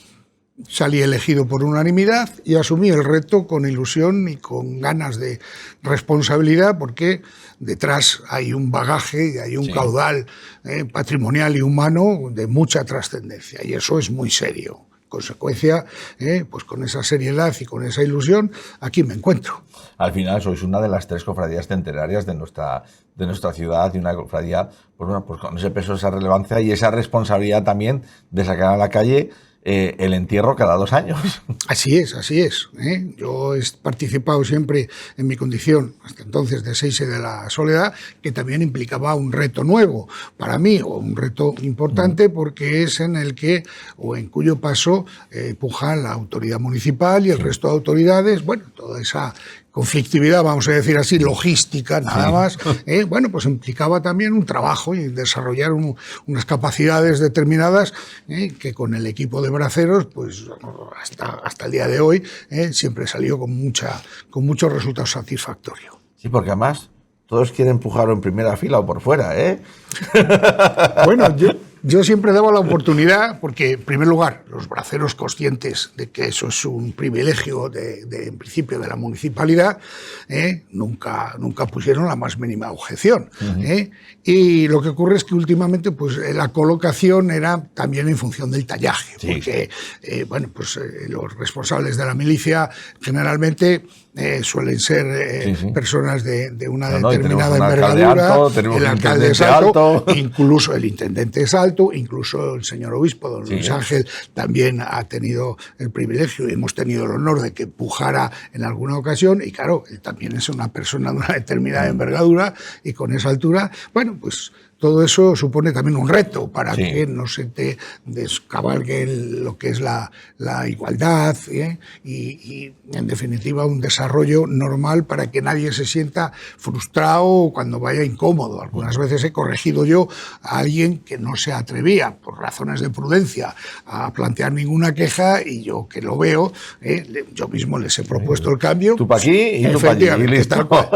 Salí elegido por unanimidad y asumí el reto con ilusión y con ganas de responsabilidad, porque detrás hay un bagaje y hay un caudal patrimonial y humano de mucha trascendencia, y eso es muy serio. En consecuencia, pues con esa seriedad y con esa ilusión, aquí me encuentro. Al final sois una de las 3 cofradías centenarias de nuestra ciudad, y una cofradía pues con ese peso, esa relevancia y esa responsabilidad también de sacar a la calle el entierro cada 2 años. Así es, así es. Yo he participado siempre en mi condición, hasta entonces, de Seixi de la Soledad, que también implicaba un reto nuevo para mí, o un reto importante, porque es en el que, o en cuyo paso, pujan la autoridad municipal y el resto de autoridades, bueno, toda esa conflictividad, vamos a decir así, logística, nada más, bueno, pues implicaba también un trabajo y desarrollar unas capacidades determinadas que con el equipo de braceros, pues hasta el día de hoy, siempre salió con muchos resultados satisfactorios. Sí, porque además todos quieren empujarlo en primera fila o por fuera, ¿eh? Bueno, yo siempre daba la oportunidad, porque, en primer lugar, los braceros conscientes de que eso es un privilegio en principio de la municipalidad, nunca pusieron la más mínima objeción. Y lo que ocurre es que últimamente pues, la colocación era también en función del tallaje, porque bueno, pues, los responsables de la milicia generalmente suelen ser personas de una determinada envergadura, el alcalde es alto, incluso el intendente es alto, incluso el señor obispo, don Luis Ángel, también ha tenido el privilegio y hemos tenido el honor de que pujara en alguna ocasión, y claro, él también es una persona de una determinada envergadura y con esa altura, bueno, pues todo eso supone también un reto para que no se te descabalgue lo que es la igualdad y, en definitiva, un desarrollo normal para que nadie se sienta frustrado cuando vaya incómodo. Algunas veces he corregido yo a alguien que no se atrevía, por razones de prudencia, a plantear ninguna queja, y yo que lo veo, yo mismo les he propuesto el cambio. Tú para aquí y tú para allí, y listo. Tal cual,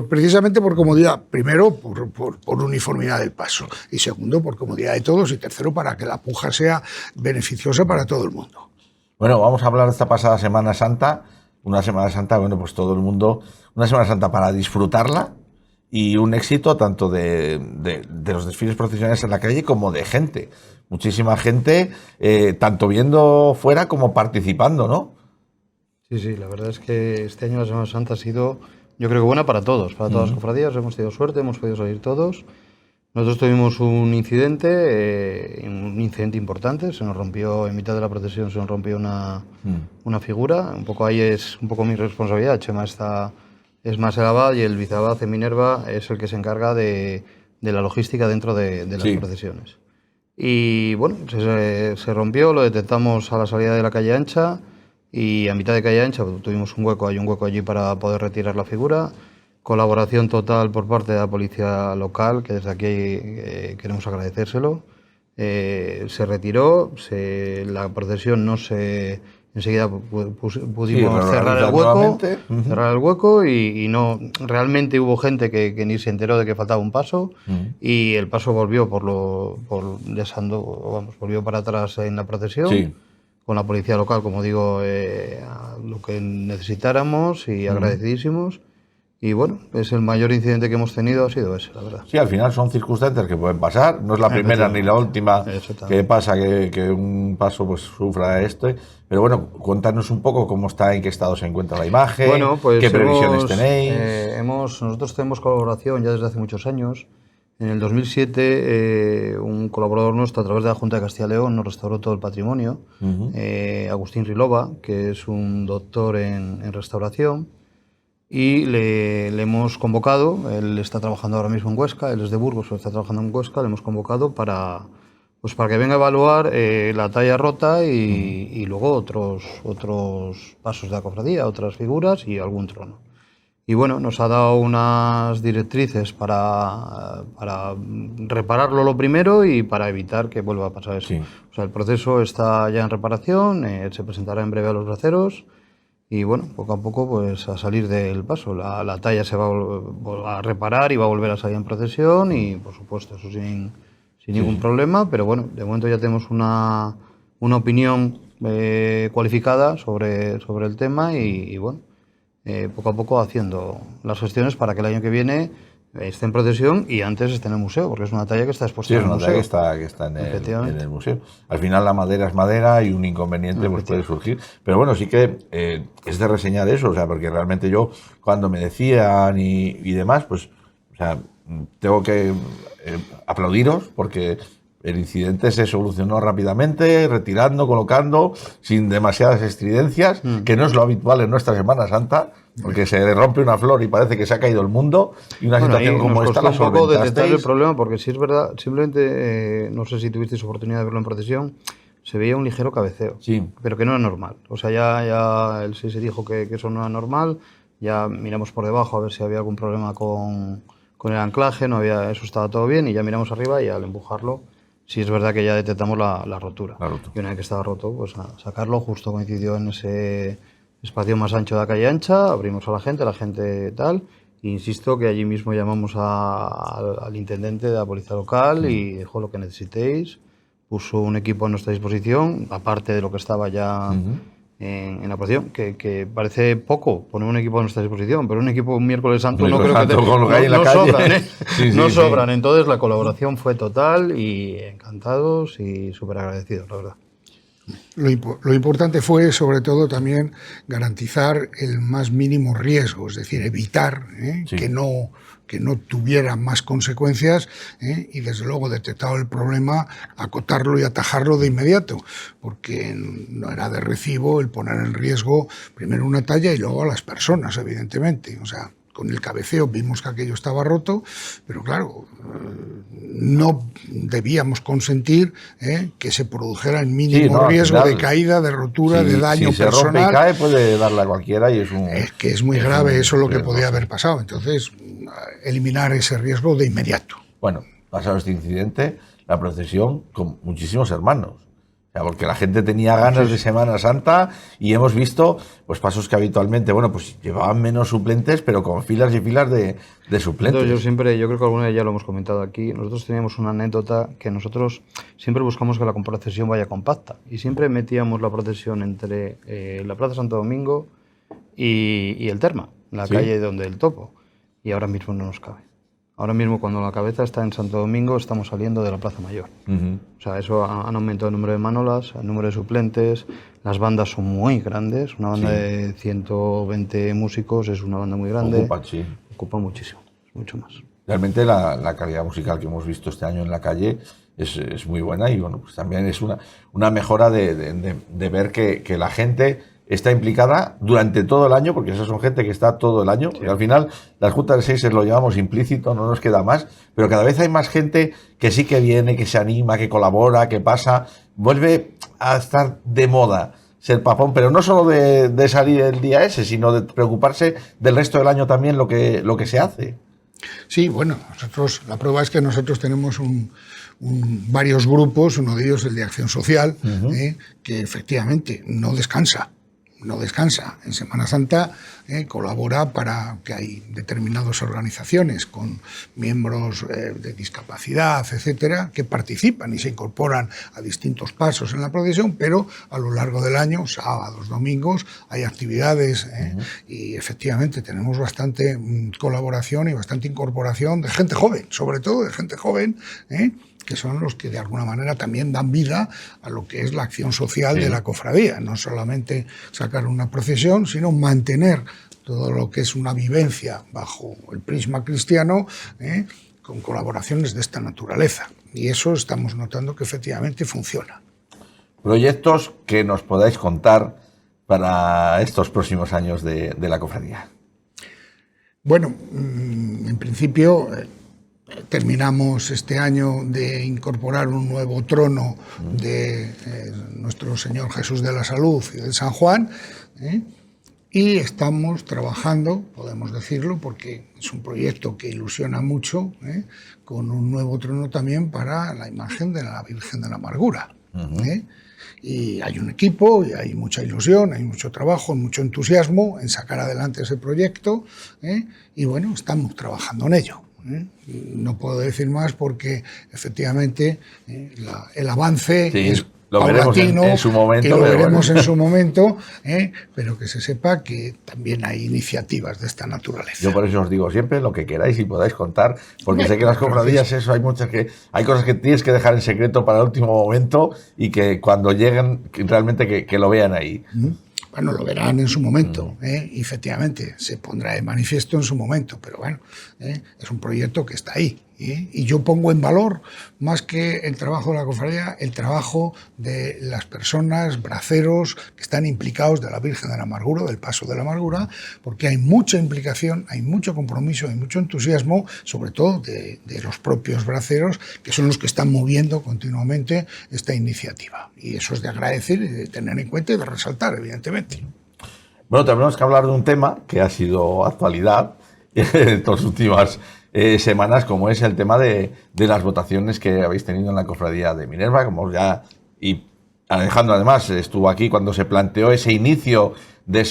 precisamente por comodidad. Primero, por uniformidad del paso. Y segundo, por comodidad de todos. Y tercero, para que la puja sea beneficiosa para todo el mundo. Bueno, vamos a hablar de esta pasada Semana Santa. Una Semana Santa, bueno, pues todo el mundo... Una Semana Santa para disfrutarla y un éxito tanto de los desfiles procesionales en la calle como de gente. Muchísima gente, tanto viendo fuera como participando, ¿no? Sí, la verdad es que este año la Semana Santa ha sido... Yo creo que buena para todos, para todas las cofradías. Hemos tenido suerte, hemos podido salir todos. Nosotros tuvimos un incidente importante. Se nos rompió, en mitad de la procesión, se nos rompió una figura. Un poco ahí es un poco mi responsabilidad. Chema es más el abad y el viceabad en Minerva es el que se encarga de la logística dentro de las procesiones. Y bueno, se rompió, lo detectamos a la salida de la calle Ancha. Y a mitad de calle Ancha tuvimos un hueco allí para poder retirar la figura. Colaboración total por parte de la policía local, que desde aquí queremos agradecérselo. Se retiró, la procesión enseguida pudimos cerrar el hueco y no, realmente hubo gente que ni se enteró de que faltaba un paso y el paso volvió volvió para atrás en la procesión. Sí. Con la policía local, como digo, lo que necesitáramos y agradecidísimos. Y bueno, es el mayor incidente que hemos tenido, ha sido ese, la verdad. Sí, al final son circunstancias que pueden pasar, no es la primera ni la última que pasa que un paso pues sufra esto. Pero bueno, cuéntanos un poco cómo está, en qué estado se encuentra la imagen, bueno, pues qué previsiones tenéis. Nosotros tenemos colaboración ya desde hace muchos años. En el 2007, un colaborador nuestro, a través de la Junta de Castilla y León, nos restauró todo el patrimonio. Agustín Rilova, que es un doctor en restauración, y le hemos convocado. Él está trabajando ahora mismo en Huesca, él es de Burgos, pero está trabajando en Huesca. Le hemos convocado para que venga a evaluar la talla rota y luego otros pasos de la cofradía, otras figuras y algún trono. Y bueno, nos ha dado unas directrices para repararlo lo primero y para evitar que vuelva a pasar eso. Sí. O sea, el proceso está ya en reparación, se presentará en breve a los braceros y bueno, poco a poco pues a salir del paso. La talla se va a reparar y va a volver a salir en procesión y por supuesto eso sin ningún problema, pero bueno, de momento ya tenemos una opinión cualificada sobre el tema y bueno, poco a poco haciendo las gestiones para que el año que viene esté en procesión y antes esté en el museo, porque es una talla que está expuesta en el museo. Sí, es una talla que está en el museo. Al final la madera es madera y un inconveniente pues puede surgir. Pero bueno, sí que es de reseñar eso, o sea, porque realmente yo cuando me decían y demás, pues, o sea, tengo que aplaudiros porque el incidente se solucionó rápidamente, retirando, colocando, sin demasiadas estridencias, que no es lo habitual en nuestra Semana Santa, porque se rompe una flor y parece que se ha caído el mundo, y una situación como esta la un poco detectar el solventasteis. problema, porque si es verdad, simplemente, no sé si tuvisteis oportunidad de verlo en procesión, se veía un ligero cabeceo, Sí. pero que no era normal. O sea, ya el sí se dijo que eso no era normal, ya miramos por debajo a ver si había algún problema con el anclaje, no había, eso estaba todo bien, y ya miramos arriba y al empujarlo, sí es verdad que ya detectamos la rotura. La rotura. Y una vez que estaba roto, pues nada, sacarlo, justo coincidió en ese espacio más ancho de la calle ancha, abrimos a la gente tal, e insisto que allí mismo llamamos al intendente de la policía local y dijo lo que necesitéis, puso un equipo a nuestra disposición, aparte de lo que estaba ya en la procesión, que parece poco poner un equipo a nuestra disposición, pero un equipo un miércoles santo Un no creo miércoles que santo con lo que hay en la calle. sobran, ¿eh? Sí, no sí. sobran. Entonces la colaboración fue total y encantados y súper agradecidos, la verdad. Lo importante fue, sobre todo, también garantizar el más mínimo riesgo, es decir, evitar Sí. que no tuviera más consecuencias y, desde luego, detectado el problema, acotarlo y atajarlo de inmediato, porque no era de recibo el poner en riesgo primero una talla y luego a las personas, evidentemente. O sea, con el cabeceo vimos que aquello estaba roto, pero claro, no debíamos consentir que se produjera el mínimo riesgo al final, de caída, de rotura, de daño si se rompe personal. y cae, puede darle a cualquiera y es un... Es que es muy grave eso lo que riesgo, podía sí. haber pasado. Entonces, eliminar ese riesgo de inmediato. Bueno, pasado este incidente, la procesión con muchísimos hermanos. O sea, porque la gente tenía ganas de Semana Santa y hemos visto pues pasos que habitualmente, bueno, pues llevaban menos suplentes, pero con filas y filas de suplentes. Entonces, yo creo que alguna vez ya lo hemos comentado aquí, nosotros teníamos una anécdota que nosotros siempre buscamos que la procesión vaya compacta y siempre metíamos la procesión entre la Plaza Santo Domingo y el Terma, la Sí. calle donde el Topo, y ahora mismo no nos cabe. Ahora mismo, cuando la cabeza está en Santo Domingo, estamos saliendo de la Plaza Mayor. O sea, eso han aumentado el número de manolas, el número de suplentes, las bandas son muy grandes, una banda Sí. de 120 músicos es una banda muy grande. Ocupa muchísimo, mucho más. Realmente la calidad musical que hemos visto este año en la calle es muy buena y bueno, pues también es una mejora de ver que la gente está implicada durante todo el año, porque esas son gente que está todo el año, y al final las juntas de seises lo llevamos implícito, no nos queda más, pero cada vez hay más gente que sí que viene, que se anima, que colabora, que pasa, vuelve a estar de moda ser papón, pero no solo de salir el día ese, sino de preocuparse del resto del año también lo que se hace. Sí, bueno, la prueba es que nosotros tenemos varios grupos, uno de ellos el de Acción Social, que efectivamente no descansa. En Semana Santa colabora para que hay determinadas organizaciones con miembros de discapacidad, etcétera, que participan y se incorporan a distintos pasos en la procesión, pero a lo largo del año, sábados, domingos, hay actividades y efectivamente tenemos bastante colaboración y bastante incorporación de gente joven, sobre todo de gente joven, que son los que de alguna manera también dan vida a lo que es la acción social de la cofradía. No solamente sacar una procesión, sino mantener todo lo que es una vivencia bajo el prisma cristiano, con colaboraciones de esta naturaleza. Y eso estamos notando que efectivamente funciona. Proyectos que nos podáis contar para estos próximos años de la cofradía. Bueno, en principio... terminamos este año de incorporar un nuevo trono de nuestro Señor Jesús de la Salud y de San Juan, y estamos trabajando, podemos decirlo, porque es un proyecto que ilusiona mucho, con un nuevo trono también para la imagen de la Virgen de la Amargura. Y hay un equipo, y hay mucha ilusión, hay mucho trabajo, mucho entusiasmo en sacar adelante ese proyecto, y bueno, estamos trabajando en ello. No puedo decir más porque efectivamente el avance es lo veremos paulatino, en su momento, que lo pero veremos bueno. en su momento, pero que se sepa que también hay iniciativas de esta naturaleza. Yo por eso os digo siempre lo que queráis y podáis contar, porque sé que las cofradías hay cosas que tienes que dejar en secreto para el último momento y que cuando lleguen realmente que lo vean ahí. Bueno, lo verán en su momento, y efectivamente se pondrá de manifiesto en su momento, pero bueno, es un proyecto que está ahí Y yo pongo en valor, más que el trabajo de la cofradía, el trabajo de las personas, braceros, que están implicados de la Virgen de la Amargura, del Paso de la Amargura, porque hay mucha implicación, hay mucho compromiso, hay mucho entusiasmo, sobre todo de los propios braceros, que son los que están moviendo continuamente esta iniciativa. Y eso es de agradecer y de tener en cuenta y de resaltar, evidentemente. Bueno, tenemos que hablar de un tema que ha sido actualidad en estas últimas semanas, como es el tema de las votaciones que habéis tenido en la Cofradía de Minerva, como ya, y Alejandro además estuvo aquí cuando se planteó ese inicio de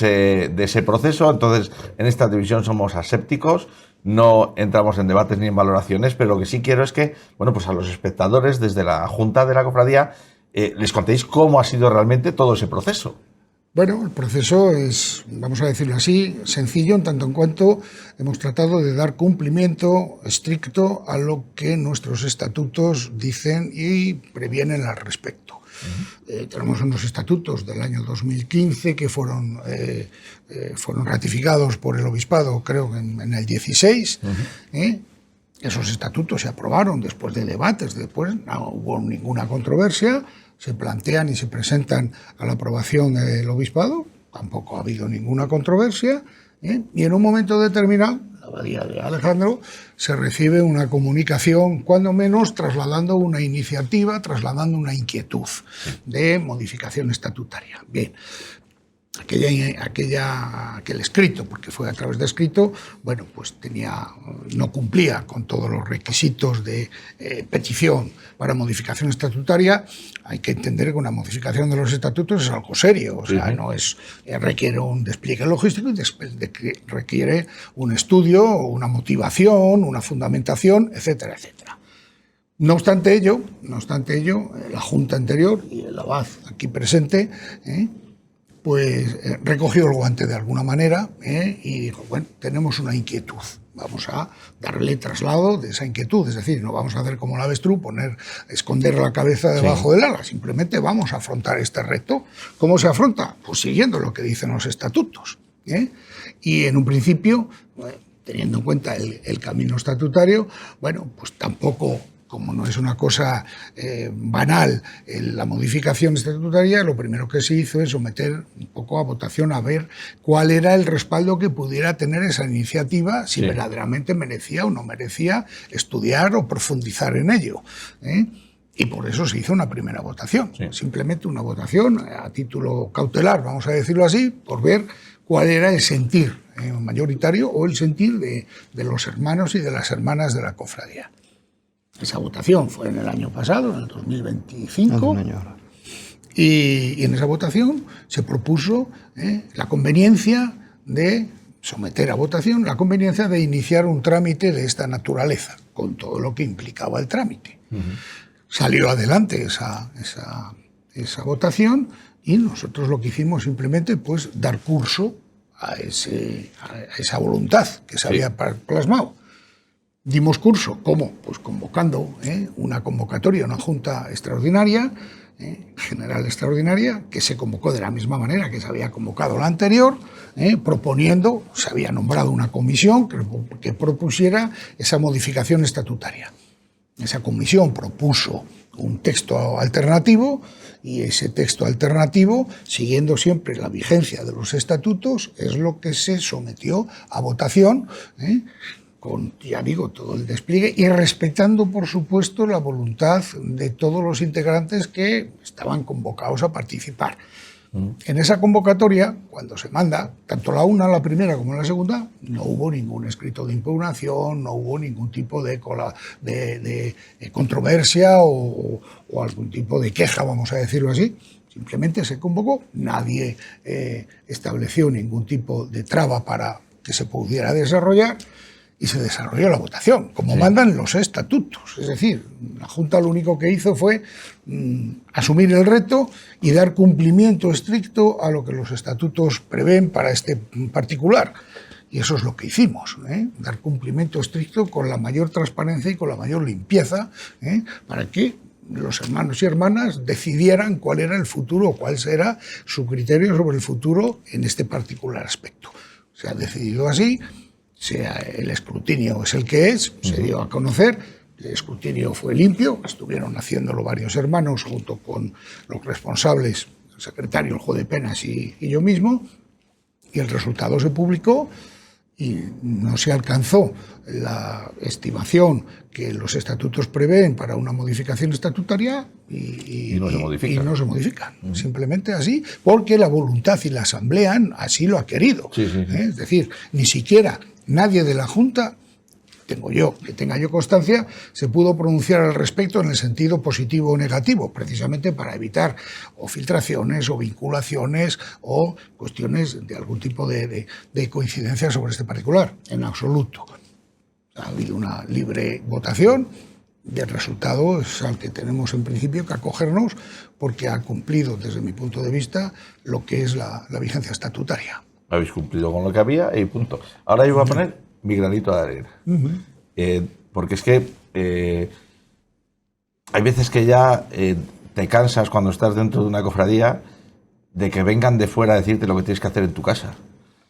ese proceso. Entonces, en esta división somos asépticos, no entramos en debates ni en valoraciones, pero lo que sí quiero es que, bueno, pues a los espectadores desde la Junta de la Cofradía les contéis cómo ha sido realmente todo ese proceso. Bueno, el proceso es, vamos a decirlo así, sencillo en tanto en cuanto hemos tratado de dar cumplimiento estricto a lo que nuestros estatutos dicen y previenen al respecto. Tenemos unos estatutos del año 2015 que fueron ratificados por el Obispado, creo que en el 16. Esos estatutos se aprobaron después de debates, después no hubo ninguna controversia. Se plantean y se presentan a la aprobación del Obispado, tampoco ha habido ninguna controversia, y en un momento determinado, en la abadía de Alejandro, se recibe una comunicación, cuando menos trasladando una iniciativa, trasladando una inquietud de modificación estatutaria. Bien. Aquel escrito, porque fue a través de escrito, bueno, pues no cumplía con todos los requisitos de petición para modificación estatutaria. Hay que entender que una modificación de los estatutos es algo serio, o sea, no es, requiere un despliegue logístico y requiere un estudio, una motivación, una fundamentación, etcétera, etcétera. No obstante ello, la Junta anterior y el abad aquí presente, pues recogió el guante de alguna manera y dijo, bueno, tenemos una inquietud, vamos a darle traslado de esa inquietud, es decir, no vamos a hacer como el avestruz, esconder la cabeza debajo del ala, simplemente vamos a afrontar este reto. ¿Cómo se afronta? Pues siguiendo lo que dicen los estatutos. Y en un principio, teniendo en cuenta el camino estatutario, bueno, pues tampoco, como no es una cosa banal la modificación estatutaria, lo primero que se hizo es someter un poco a votación a ver cuál era el respaldo que pudiera tener esa iniciativa, si verdaderamente merecía o no merecía estudiar o profundizar en ello. Y por eso se hizo una primera votación, simplemente una votación a título cautelar, vamos a decirlo así, por ver cuál era el sentir mayoritario o el sentir de los hermanos y de las hermanas de la cofradía. Esa votación fue en el año pasado, en el 2025, y en esa votación se propuso la conveniencia de someter a votación, la conveniencia de iniciar un trámite de esta naturaleza, con todo lo que implicaba el trámite. Salió adelante esa votación y nosotros lo que hicimos simplemente pues dar curso a esa voluntad que se había plasmado. Dimos curso, ¿cómo? Pues convocando una convocatoria, una junta extraordinaria, general extraordinaria, que se convocó de la misma manera que se había convocado la anterior, proponiendo, se había nombrado una comisión que propusiera esa modificación estatutaria. Esa comisión propuso un texto alternativo y ese texto alternativo, siguiendo siempre la vigencia de los estatutos, es lo que se sometió a votación, con, ya digo, todo el despliegue y respetando, por supuesto, la voluntad de todos los integrantes que estaban convocados a participar. En esa convocatoria, cuando se manda, tanto la primera como la segunda, no hubo ningún escrito de impugnación, no hubo ningún tipo de controversia o algún tipo de queja, vamos a decirlo así. Simplemente se convocó, nadie estableció ningún tipo de traba para que se pudiera desarrollar. Y se desarrolló la votación, como mandan los estatutos. Es decir, la Junta lo único que hizo fue asumir el reto y dar cumplimiento estricto a lo que los estatutos prevén para este particular. Y eso es lo que hicimos, dar cumplimiento estricto con la mayor transparencia y con la mayor limpieza, para que los hermanos y hermanas decidieran cuál era el futuro o cuál será su criterio sobre el futuro en este particular aspecto. Se ha decidido así. El escrutinio es el que es, se dio a conocer, El escrutinio fue limpio, estuvieron haciéndolo varios hermanos junto con los responsables, el secretario, el juez de penas y yo mismo, y el resultado se publicó y no se alcanzó la estimación que los estatutos prevén para una modificación estatutaria y no se modifica. Y no se modifican. Simplemente así, porque la voluntad y la Asamblea así lo ha querido. Sí. Es decir, ni siquiera nadie de la Junta, que tenga yo constancia, se pudo pronunciar al respecto en el sentido positivo o negativo, precisamente para evitar o filtraciones o vinculaciones o cuestiones de algún tipo de coincidencia sobre este particular. En absoluto. Ha habido una libre votación y el resultado es al que tenemos en principio que acogernos porque ha cumplido, desde mi punto de vista, lo que es la vigencia estatutaria. Habéis cumplido con lo que había y punto. Ahora yo voy a poner mi granito de arena. Porque es que hay veces que ya te cansas cuando estás dentro de una cofradía de que vengan de fuera a decirte lo que tienes que hacer en tu casa.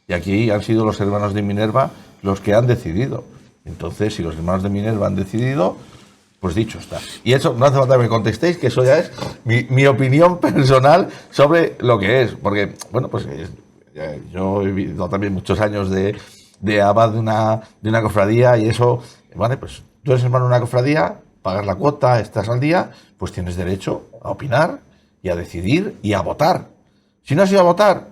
Y aquí han sido los hermanos de Minerva los que han decidido. Entonces, si los hermanos de Minerva han decidido, pues dicho está. Y eso no hace falta que me contestéis, que eso ya es mi opinión personal sobre lo que es. Porque, bueno, pues yo he vivido también muchos años de abad de una cofradía y eso, vale, pues tú eres hermano de una cofradía, pagas la cuota, estás al día, pues tienes derecho a opinar y a decidir y a votar. Si no has ido a votar,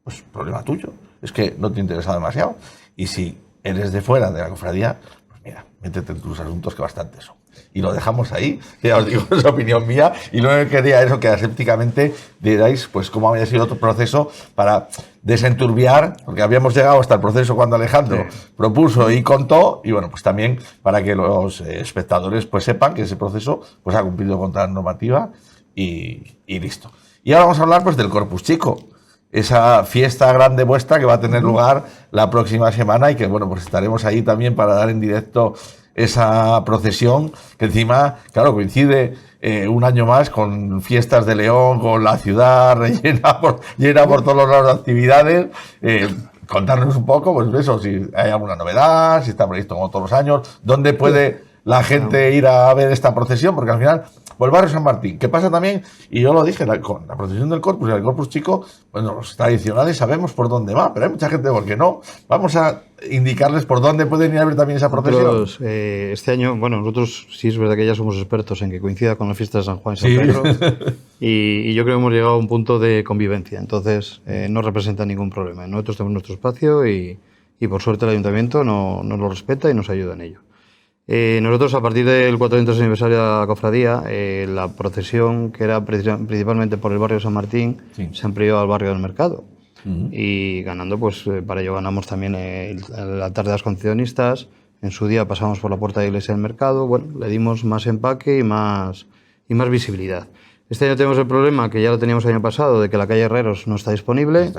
pues problema tuyo, es que no te interesa demasiado. Y si eres de fuera de la cofradía, pues mira, métete en tus asuntos que bastante son. Y lo dejamos ahí, ya os digo, es opinión mía, y lo que quería eso, que asépticamente diráis pues cómo había sido otro proceso para desenturbiar, porque habíamos llegado hasta el proceso cuando Alejandro propuso y contó, y bueno, pues también para que los espectadores pues sepan que ese proceso pues ha cumplido con la normativa y listo. Y ahora vamos a hablar pues del Corpus Chico, esa fiesta grande vuestra que va a tener lugar la próxima semana y que bueno, pues estaremos ahí también para dar en directo esa procesión que encima, claro, coincide un año más con fiestas de León, con la ciudad llena por todos los lados de actividades. Contarnos un poco, pues eso, si hay alguna novedad, si está previsto como todos los años, dónde puede la gente ir a ver esta procesión, porque al final, pues el barrio San Martín, ¿qué pasa también? Y yo lo dije, con la procesión del Corpus y el Corpus Chico, bueno, los tradicionales sabemos por dónde va, pero hay mucha gente porque no. Vamos a indicarles por dónde pueden ir a ver también esa procesión. Nosotros, este año, bueno, nosotros sí es verdad que ya somos expertos en que coincida con la fiesta de San Juan y San Pedro, y yo creo que hemos llegado a un punto de convivencia, entonces no representa ningún problema. Nosotros tenemos nuestro espacio y por suerte el Ayuntamiento nos lo respeta y nos ayuda en ello. Nosotros, a partir del 400 aniversario de la cofradía, la procesión, que era principalmente por el barrio San Martín, se amplió al barrio del Mercado. Y ganando, pues para ello ganamos también el altar de las concesionistas. En su día pasamos por la puerta de la iglesia del Mercado. Bueno, le dimos más empaque y más visibilidad. Este año tenemos el problema, que ya lo teníamos el año pasado, de que la calle Herreros no está disponible,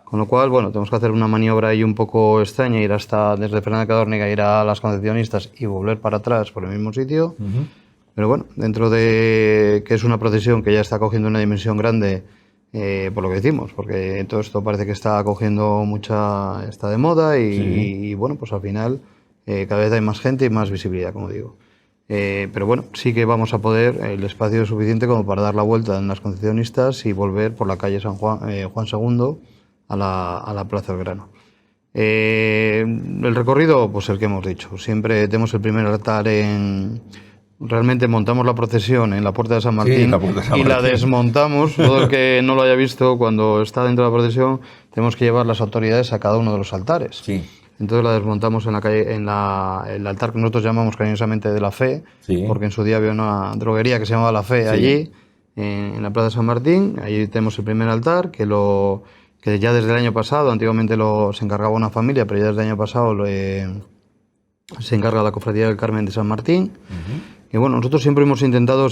con lo cual, bueno, tenemos que hacer una maniobra ahí un poco extraña, ir desde Fernández de Cadórniga, ir a las concesionistas y volver para atrás por el mismo sitio. Pero bueno, dentro de que es una procesión que ya está cogiendo una dimensión grande, por lo que decimos, porque todo esto parece que está cogiendo está de moda y bueno, pues al final cada vez hay más gente y más visibilidad, como digo. Pero bueno, sí que vamos a poder, el espacio es suficiente como para dar la vuelta en las concesionistas y volver por la calle Juan II a la Plaza del Grano. El recorrido, pues el que hemos dicho, siempre tenemos el primer altar realmente montamos la procesión en la Puerta de San Martín, y la desmontamos. Todo el que no lo haya visto, cuando está dentro de la procesión, tenemos que llevar las autoridades a cada uno de los altares. Entonces la desmontamos en la calle, el altar que nosotros llamamos cariñosamente de la Fe, porque en su día había una droguería que se llamaba La Fe allí, en la Plaza de San Martín. Allí tenemos el primer altar, que ya desde el año pasado, antiguamente se encargaba una familia, pero ya desde el año pasado se encarga la Cofradía del Carmen de San Martín. Y bueno, nosotros siempre hemos intentado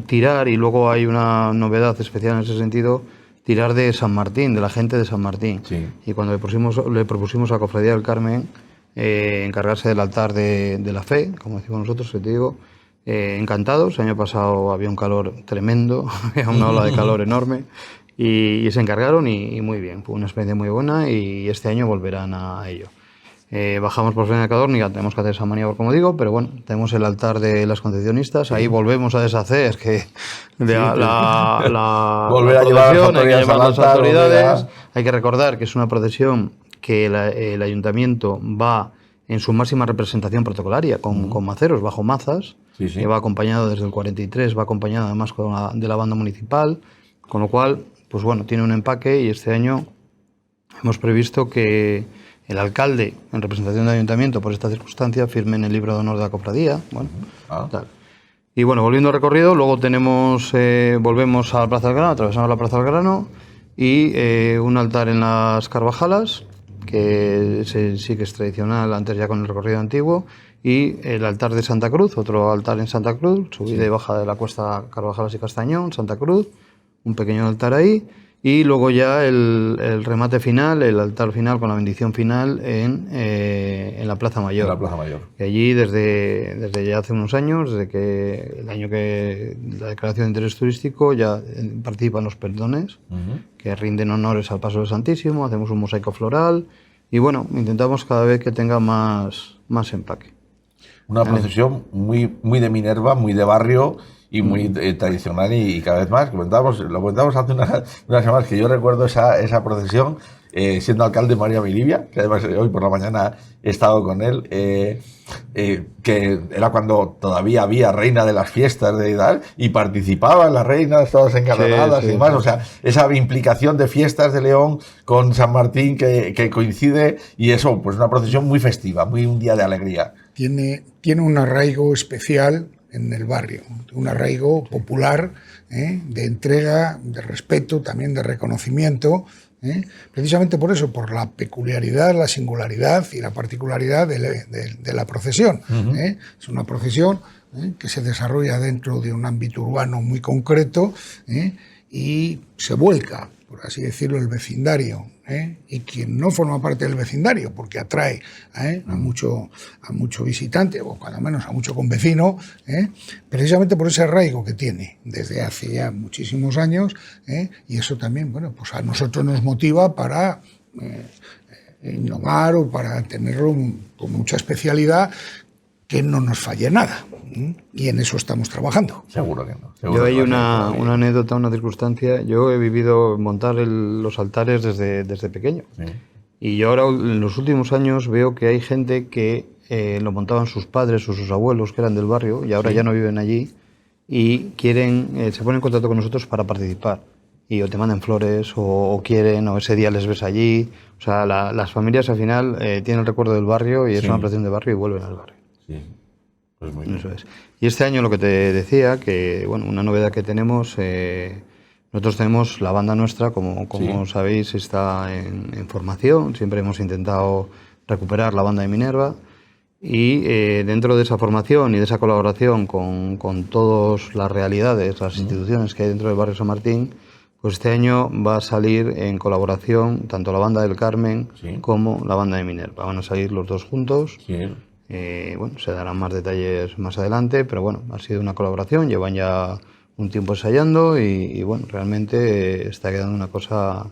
tirar, y luego hay una novedad especial en ese sentido, tirar de San Martín, de la gente de San Martín. Y cuando le propusimos a Cofradía del Carmen encargarse del altar de la Fe, como decimos nosotros, te digo, encantados. El año pasado había un calor tremendo, había una ola de calor enorme, y se encargaron y muy bien. Fue una experiencia muy buena y este año volverán a ello. Bajamos por Frena de Cadórnica, tenemos que hacer esa maniobra, como digo, pero bueno, tenemos el altar de las concesionistas, ahí volvemos a deshacer Volver la a llevar procesión, hay que llevar al las altar, autoridades, hay que recordar que es una procesión que el ayuntamiento va en su máxima representación protocolaria, con maceros bajo mazas, que va acompañado desde el 43, va acompañado además de la banda municipal, con lo cual, pues bueno, tiene un empaque y este año hemos previsto que el alcalde, en representación del ayuntamiento, por esta circunstancia, firme en el libro de honor de la cofradía. Bueno, tal. Y bueno, volviendo al recorrido, luego volvemos a la Plaza del Grano, atravesamos la Plaza del Grano y un altar en las Carvajalas, que sí que es tradicional, antes ya con el recorrido antiguo, y el altar de Santa Cruz, otro altar en Santa Cruz, subida y baja de la cuesta Carvajalas y Castañón, Santa Cruz, un pequeño altar ahí. Y luego ya el remate final, el altar final con la bendición final en la Plaza Mayor. En la Plaza Mayor. Que allí desde ya hace unos años, desde que el año que la declaración de interés turístico, ya participan los perdones, que rinden honores al paso del Santísimo, hacemos un mosaico floral y bueno, intentamos cada vez que tenga más empaque. Una procesión muy de Minerva, muy de barrio y muy tradicional y cada vez más. Lo comentábamos hace unas semanas que yo recuerdo esa procesión siendo alcalde María Milivia, que además hoy por la mañana he estado con él, que era cuando todavía había reina de las fiestas de edad y participaban las reinas todas engalanadas y demás. O sea, esa implicación de fiestas de León con San Martín que coincide y eso, pues una procesión muy festiva, un día de alegría. Tiene un arraigo especial en el barrio, un arraigo popular, de entrega, de respeto, también de reconocimiento, precisamente por eso, por la peculiaridad, la singularidad y la particularidad de la procesión. Es una procesión que se desarrolla dentro de un ámbito urbano muy concreto y se vuelca, por así decirlo, el vecindario, y quien no forma parte del vecindario, porque atrae a mucho visitante, o cuando menos a mucho convecino, precisamente por ese arraigo que tiene desde hace ya muchísimos años, y eso también, bueno, pues a nosotros nos motiva para innovar o para tenerlo con mucha especialidad, que no nos falle nada. Y en eso estamos trabajando. Seguro que no. Yo hay una anécdota, una circunstancia. Yo he vivido montar los altares desde pequeño. Sí. Y yo ahora, en los últimos años, veo que hay gente que lo montaban sus padres o sus abuelos, que eran del barrio, y ahora ya no viven allí, y se ponen en contacto con nosotros para participar. Y o te mandan flores, o quieren, o ese día les ves allí. O sea, las familias al final tienen el recuerdo del barrio y es una procesión de barrio y vuelven al barrio. Sí. Pues muy bien. Eso es. Y este año lo que te decía, que bueno, una novedad que tenemos, nosotros tenemos la banda nuestra, como sabéis, está en formación, siempre hemos intentado recuperar la banda de Minerva y dentro de esa formación y de esa colaboración con todas las realidades, las instituciones que hay dentro del barrio San Martín, pues este año va a salir en colaboración tanto la banda del Carmen como la banda de Minerva. Van a salir los dos juntos. Sí. Bueno, se darán más detalles más adelante, pero bueno, ha sido una colaboración, llevan ya un tiempo ensayando y bueno, realmente está quedando una cosa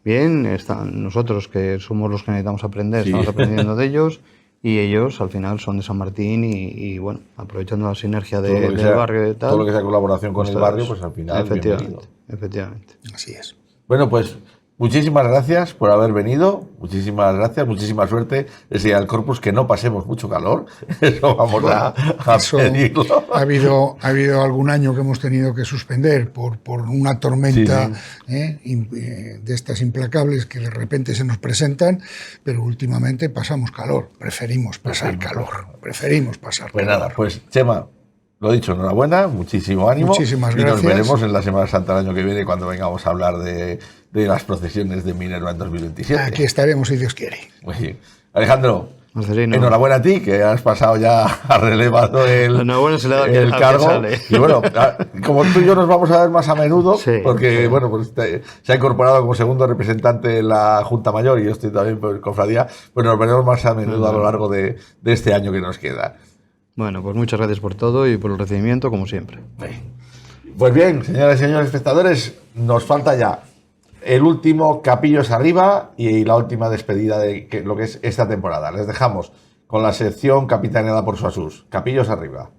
bien. Nosotros, que somos los que necesitamos aprender, estamos aprendiendo de ellos y ellos al final son de San Martín y bueno, aprovechando la sinergia del barrio y tal. Todo lo que sea colaboración con el barrio, pues al final efectivamente. Así es. Bueno, pues muchísimas gracias por haber venido, muchísimas gracias, muchísima suerte. Ese día del Corpus, que no pasemos mucho calor, eso vamos a pedirlo. Ha habido algún año que hemos tenido que suspender por una tormenta de estas implacables que de repente se nos presentan, pero últimamente pasamos calor, preferimos pasar calor. Pues nada, pues Chema, lo dicho, enhorabuena, muchísimo ánimo. Muchísimas gracias. Y nos veremos en la Semana Santa del año que viene cuando vengamos a hablar de las procesiones de Minerva en 2027. Aquí estaremos si Dios quiere. Muy bien. Alejandro, Marcelino, enhorabuena a ti, que has pasado ya a relevado el cargo. Y bueno, como tú y yo nos vamos a ver más a menudo, porque bueno, pues se ha incorporado como segundo representante de la Junta Mayor y yo estoy también por cofradía, pues nos veremos más a menudo a lo largo de este año que nos queda. Bueno, pues muchas gracias por todo y por el recibimiento, como siempre. Pues bien, señoras y señores espectadores, nos falta ya el último Capillos Arriba y la última despedida de lo que es esta temporada. Les dejamos con la sección capitaneada por Suasus. Capillos Arriba.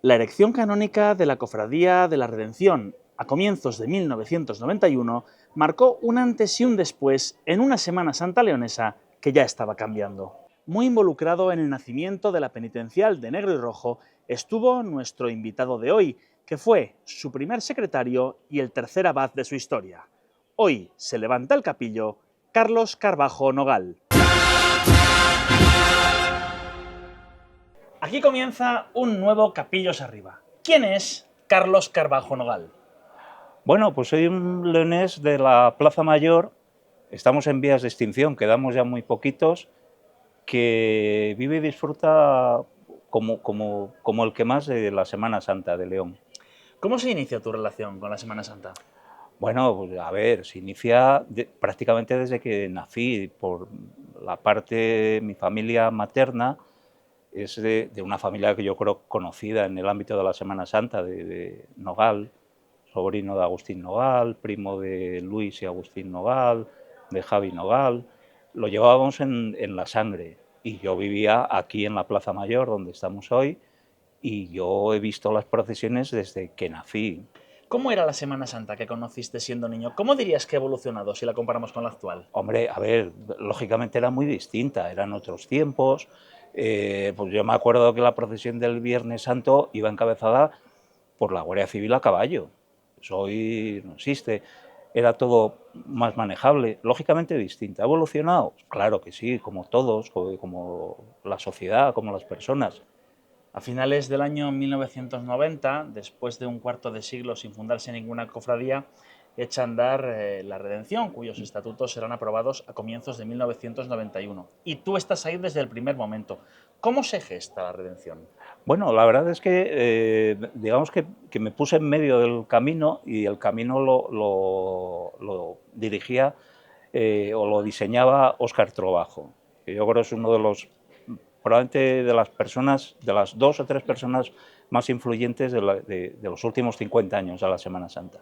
La erección canónica de la Cofradía de la Redención a comienzos de 1991 marcó un antes y un después en una Semana Santa leonesa que ya estaba cambiando. Muy involucrado en el nacimiento de la penitencial de negro y rojo estuvo nuestro invitado de hoy, que fue su primer secretario y el tercer abad de su historia. Hoy se levanta el capillo Carlos Carbajo Nogal. Aquí comienza un nuevo Capillos Arriba. ¿Quién es Carlos Carbajo Nogal? Bueno, pues soy un leonés de la Plaza Mayor, estamos en vías de extinción, quedamos ya muy poquitos, que vive y disfruta como el que más de la Semana Santa de León. ¿Cómo se inicia tu relación con la Semana Santa? Bueno, pues a ver, se inicia prácticamente desde que nací, por la parte de mi familia materna, es de una familia que yo creo conocida en el ámbito de la Semana Santa, de Nogal, sobrino de Agustín Nogal, primo de Luis y Agustín Nogal, de Javi Nogal. Lo llevábamos en la sangre y yo vivía aquí en la Plaza Mayor, donde estamos hoy, y yo he visto las procesiones desde que nací. ¿Cómo era la Semana Santa que conociste siendo niño? ¿Cómo dirías que ha evolucionado si la comparamos con la actual? Hombre, a ver, lógicamente era muy distinta, eran otros tiempos. Pues yo me acuerdo que la procesión del Viernes Santo iba encabezada por la Guardia Civil a caballo. Eso hoy no existe. Era todo más manejable, lógicamente distinta. ¿Ha evolucionado? Claro que sí, como todos, como la sociedad, como las personas. A finales del año 1990, después de un cuarto de siglo sin fundarse ninguna cofradía, echa a andar la Redención, cuyos estatutos serán aprobados a comienzos de 1991. Y tú estás ahí desde el primer momento. ¿Cómo se gesta la Redención? Bueno, la verdad es que digamos que me puse en medio del camino y el camino lo dirigía o lo diseñaba Óscar Trovajo, que yo creo es uno de los, probablemente de las personas, de las 2 o 3 personas más influyentes de los últimos 50 años de la Semana Santa.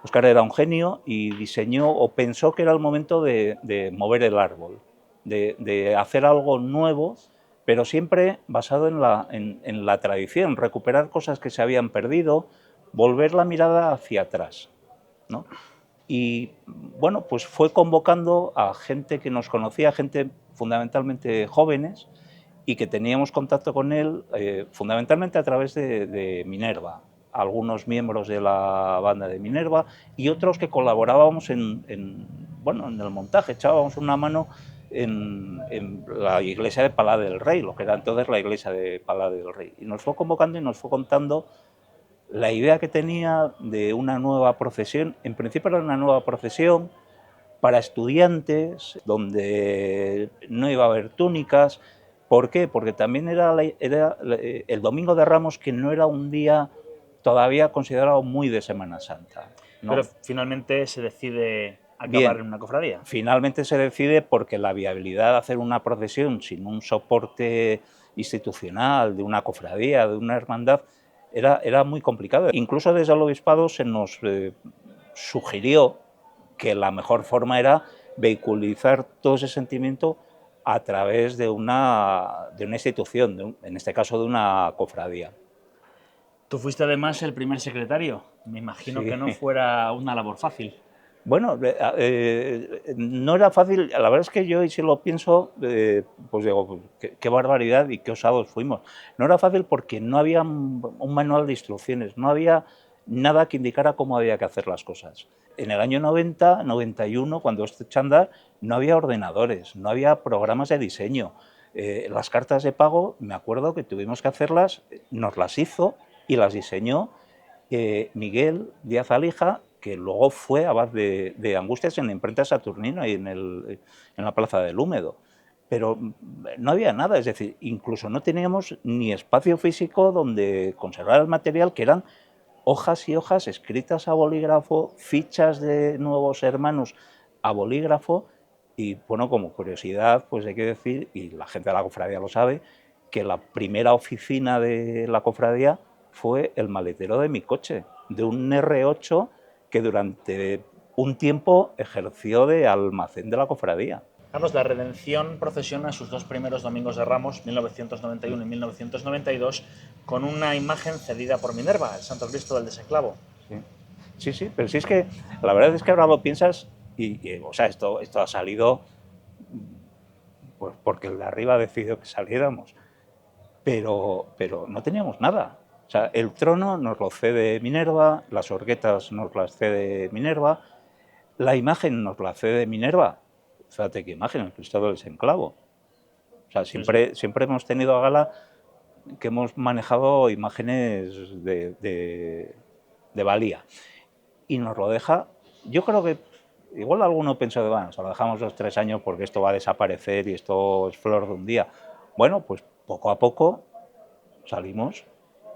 Óscar era un genio y diseñó o pensó que era el momento de mover el árbol, de hacer algo nuevo, pero siempre basado en la tradición, recuperar cosas que se habían perdido, volver la mirada hacia atrás, ¿no? Y bueno, pues fue convocando a gente que nos conocía, gente fundamentalmente jóvenes, y que teníamos contacto con él fundamentalmente a través de Minerva, algunos miembros de la banda de Minerva y otros que colaborábamos en el montaje, echábamos una mano en la iglesia de Palá del Rey, lo que era entonces la iglesia de Palá del Rey. Y nos fue convocando y nos fue contando la idea que tenía de una nueva procesión. En principio era una nueva procesión para estudiantes, donde no iba a haber túnicas. ¿Por qué? Porque también era el Domingo de Ramos, que no era un día todavía considerado muy de Semana Santa, ¿no? Pero finalmente se decide acabar en una cofradía. Finalmente se decide porque la viabilidad de hacer una procesión sin un soporte institucional, de una cofradía, de una hermandad, era muy complicado. Incluso desde el obispado se nos sugirió que la mejor forma era vehiculizar todo ese sentimiento a través de una institución, en este caso de una cofradía. Tú fuiste además el primer secretario. Me imagino Sí. que no fuera una labor fácil. Bueno, no era fácil. La verdad es que yo, y si lo pienso, pues digo, qué barbaridad y qué osados fuimos. No era fácil porque no había un manual de instrucciones, no había nada que indicara cómo había que hacer las cosas. En el año 90, 91, cuando esto echó a andar, no había ordenadores, no había programas de diseño. Las cartas de pago, me acuerdo que tuvimos que hacerlas, nos las hizo y las diseñó Miguel Díaz Alija, que luego fue abad de Angustias en la imprenta Saturnino y en la Plaza del Húmedo. Pero no había nada, es decir, incluso no teníamos ni espacio físico donde conservar el material, que eran hojas y hojas escritas a bolígrafo, fichas de nuevos hermanos a bolígrafo. Y bueno, como curiosidad, pues hay que decir, y la gente de la cofradía lo sabe, que la primera oficina de la cofradía fue el maletero de mi coche. de un R8 que durante un tiempo ejerció de almacén de la cofradía. Carlos, la Redención procesiona sus 2 primeros domingos de Ramos, 1991 y 1992, con una imagen cedida por Minerva, el Santo Cristo del Desenclavo. Sí, pero sí es que la verdad es que ahora lo piensas o sea, esto ha salido pues porque el de arriba decidió que saliéramos, pero no teníamos nada. O sea, el trono nos lo cede Minerva, las horquetas nos las cede Minerva, la imagen nos la cede Minerva. Fíjate qué imagen, el Cristo del Desenclavo. O sea, siempre hemos tenido a gala que hemos manejado imágenes de valía. Y nos lo deja, yo creo que igual alguno pensó, bueno, se lo dejamos los 3 años porque esto va a desaparecer y esto es flor de un día. Bueno, pues poco a poco salimos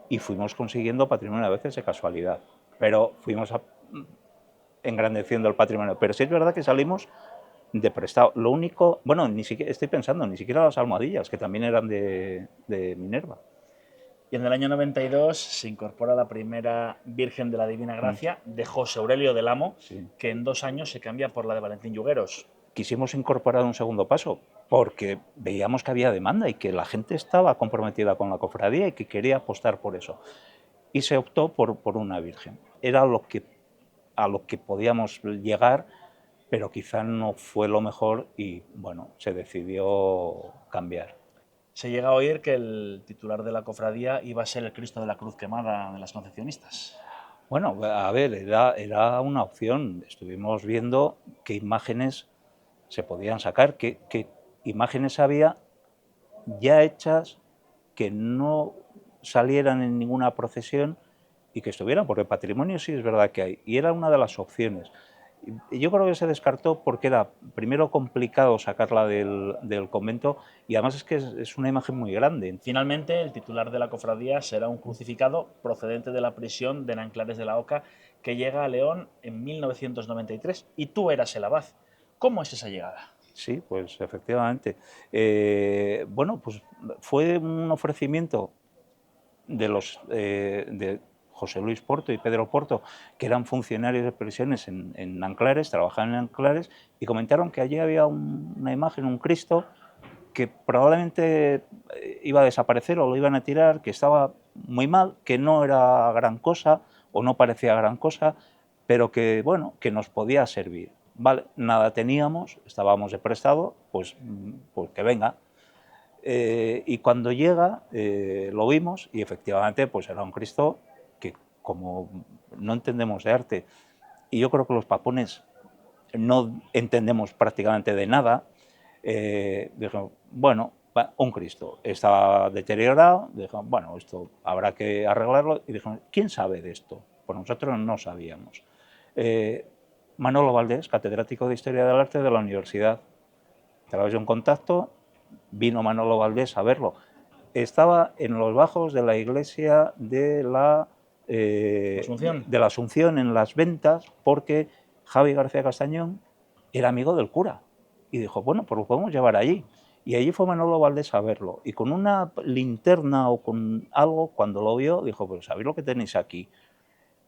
y fuimos consiguiendo patrimonio, a veces de casualidad, pero fuimos engrandeciendo el patrimonio. Pero sí es verdad que salimos de prestado. Lo único, bueno, ni siquiera estoy pensando, ni siquiera las almohadillas, que también eran de Minerva. Y en el año 92 se incorpora la primera Virgen de la Divina Gracia de José Aurelio del Amo, que en 2 años se cambia por la de Valentín Llugueros. Quisimos incorporar un segundo paso porque veíamos que había demanda y que la gente estaba comprometida con la cofradía y que quería apostar por eso. Y se optó por una Virgen. Era a lo que podíamos llegar, pero quizá no fue lo mejor y, bueno, se decidió cambiar. Se llega a oír que el titular de la cofradía iba a ser el Cristo de la Cruz Quemada de las Concepcionistas. Bueno, a ver, era una opción. Estuvimos viendo qué imágenes se podían sacar, qué imágenes había ya hechas que no salieran en ninguna procesión y que estuvieran, porque patrimonio sí es verdad que hay, y era una de las opciones. Y yo creo que se descartó porque era, primero, complicado sacarla del convento y además es que es una imagen muy grande. Finalmente, el titular de la cofradía será un crucificado procedente de la prisión de Nanclares de la Oca que llega a León en 1993 y tú eras el abad. ¿Cómo es esa llegada? Sí, pues efectivamente. Bueno, pues fue un ofrecimiento de José Luis Porto y Pedro Porto, que eran funcionarios de prisiones en Nanclares, trabajaban en Nanclares, y comentaron que allí había una imagen, un Cristo, que probablemente iba a desaparecer o lo iban a tirar, que estaba muy mal, que no era gran cosa o no parecía gran cosa, pero que, bueno, que nos podía servir. Vale, nada teníamos, estábamos de prestado, pues que venga. Y cuando llega lo vimos y efectivamente pues era un Cristo que, como no entendemos de arte, y yo creo que los papones no entendemos prácticamente de nada, dijo, bueno, un Cristo estaba deteriorado, dijo, bueno, esto habrá que arreglarlo, y dijo, ¿quién sabe de esto? Pues nosotros no sabíamos. Manolo Valdés, catedrático de Historia del Arte de la universidad, a través de un contacto vino Manolo Valdés a verlo. Estaba en los bajos de la iglesia de la Asunción, en Las Ventas, porque Javi García Castañón era amigo del cura. Y dijo, bueno, pues lo podemos llevar allí. Y allí fue Manolo Valdés a verlo. Y con una linterna o con algo, cuando lo vio, dijo, pues ¿sabéis lo que tenéis aquí?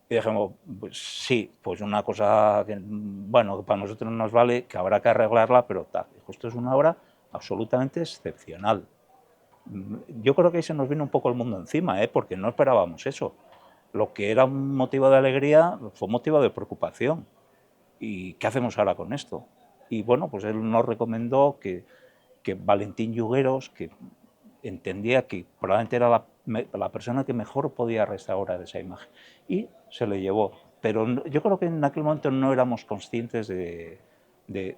Y dijimos, pues sí, pues una cosa que, bueno, que para nosotros nos vale, que habrá que arreglarla, pero tal. Dijo, esto es una obra absolutamente excepcional. Yo creo que ahí se nos vino un poco el mundo encima, porque no esperábamos eso. Lo que era un motivo de alegría fue un motivo de preocupación. ¿Y qué hacemos ahora con esto? Y bueno, pues él nos recomendó que Valentín Llugueros, que entendía que probablemente era la persona que mejor podía restaurar esa imagen, y se le llevó. Pero yo creo que en aquel momento no éramos conscientes de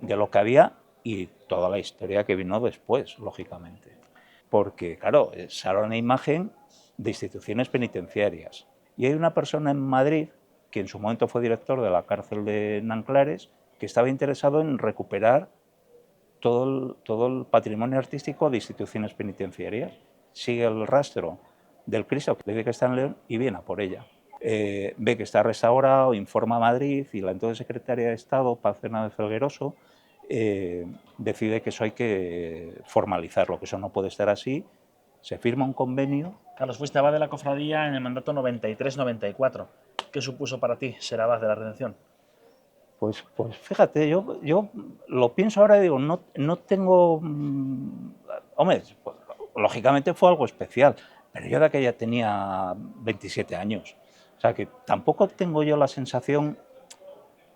lo que había y toda la historia que vino después, lógicamente. Porque, claro, era una imagen de instituciones penitenciarias. Y hay una persona en Madrid, que en su momento fue director de la cárcel de Nanclares, que estaba interesado en recuperar todo el patrimonio artístico de instituciones penitenciarias. Sigue el rastro del Cristo, que dice que está en León, y viene a por ella. Ve que está restaurado, informa a Madrid, y la entonces secretaria de Estado, Paz Fernández Felgueroso, decide que eso hay que formalizarlo, que eso no puede estar así. Se firma un convenio. Carlos, fuiste abad de la cofradía en el mandato 93-94. ¿Qué supuso para ti ser abad de la Redención? Pues fíjate, yo lo pienso ahora y digo, no tengo... hombre, pues, lógicamente fue algo especial, pero yo de aquella tenía 27 años. O sea que tampoco tengo yo la sensación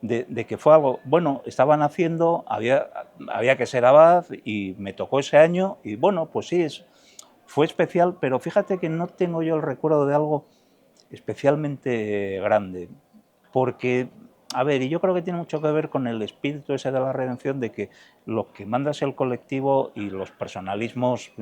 de que fue algo... Bueno, estaban haciendo, había que ser abad y me tocó ese año y bueno, pues sí, fue especial, pero fíjate que no tengo yo el recuerdo de algo especialmente grande, porque... A ver, y yo creo que tiene mucho que ver con el espíritu ese de la redención, de que lo que manda es el colectivo y los personalismos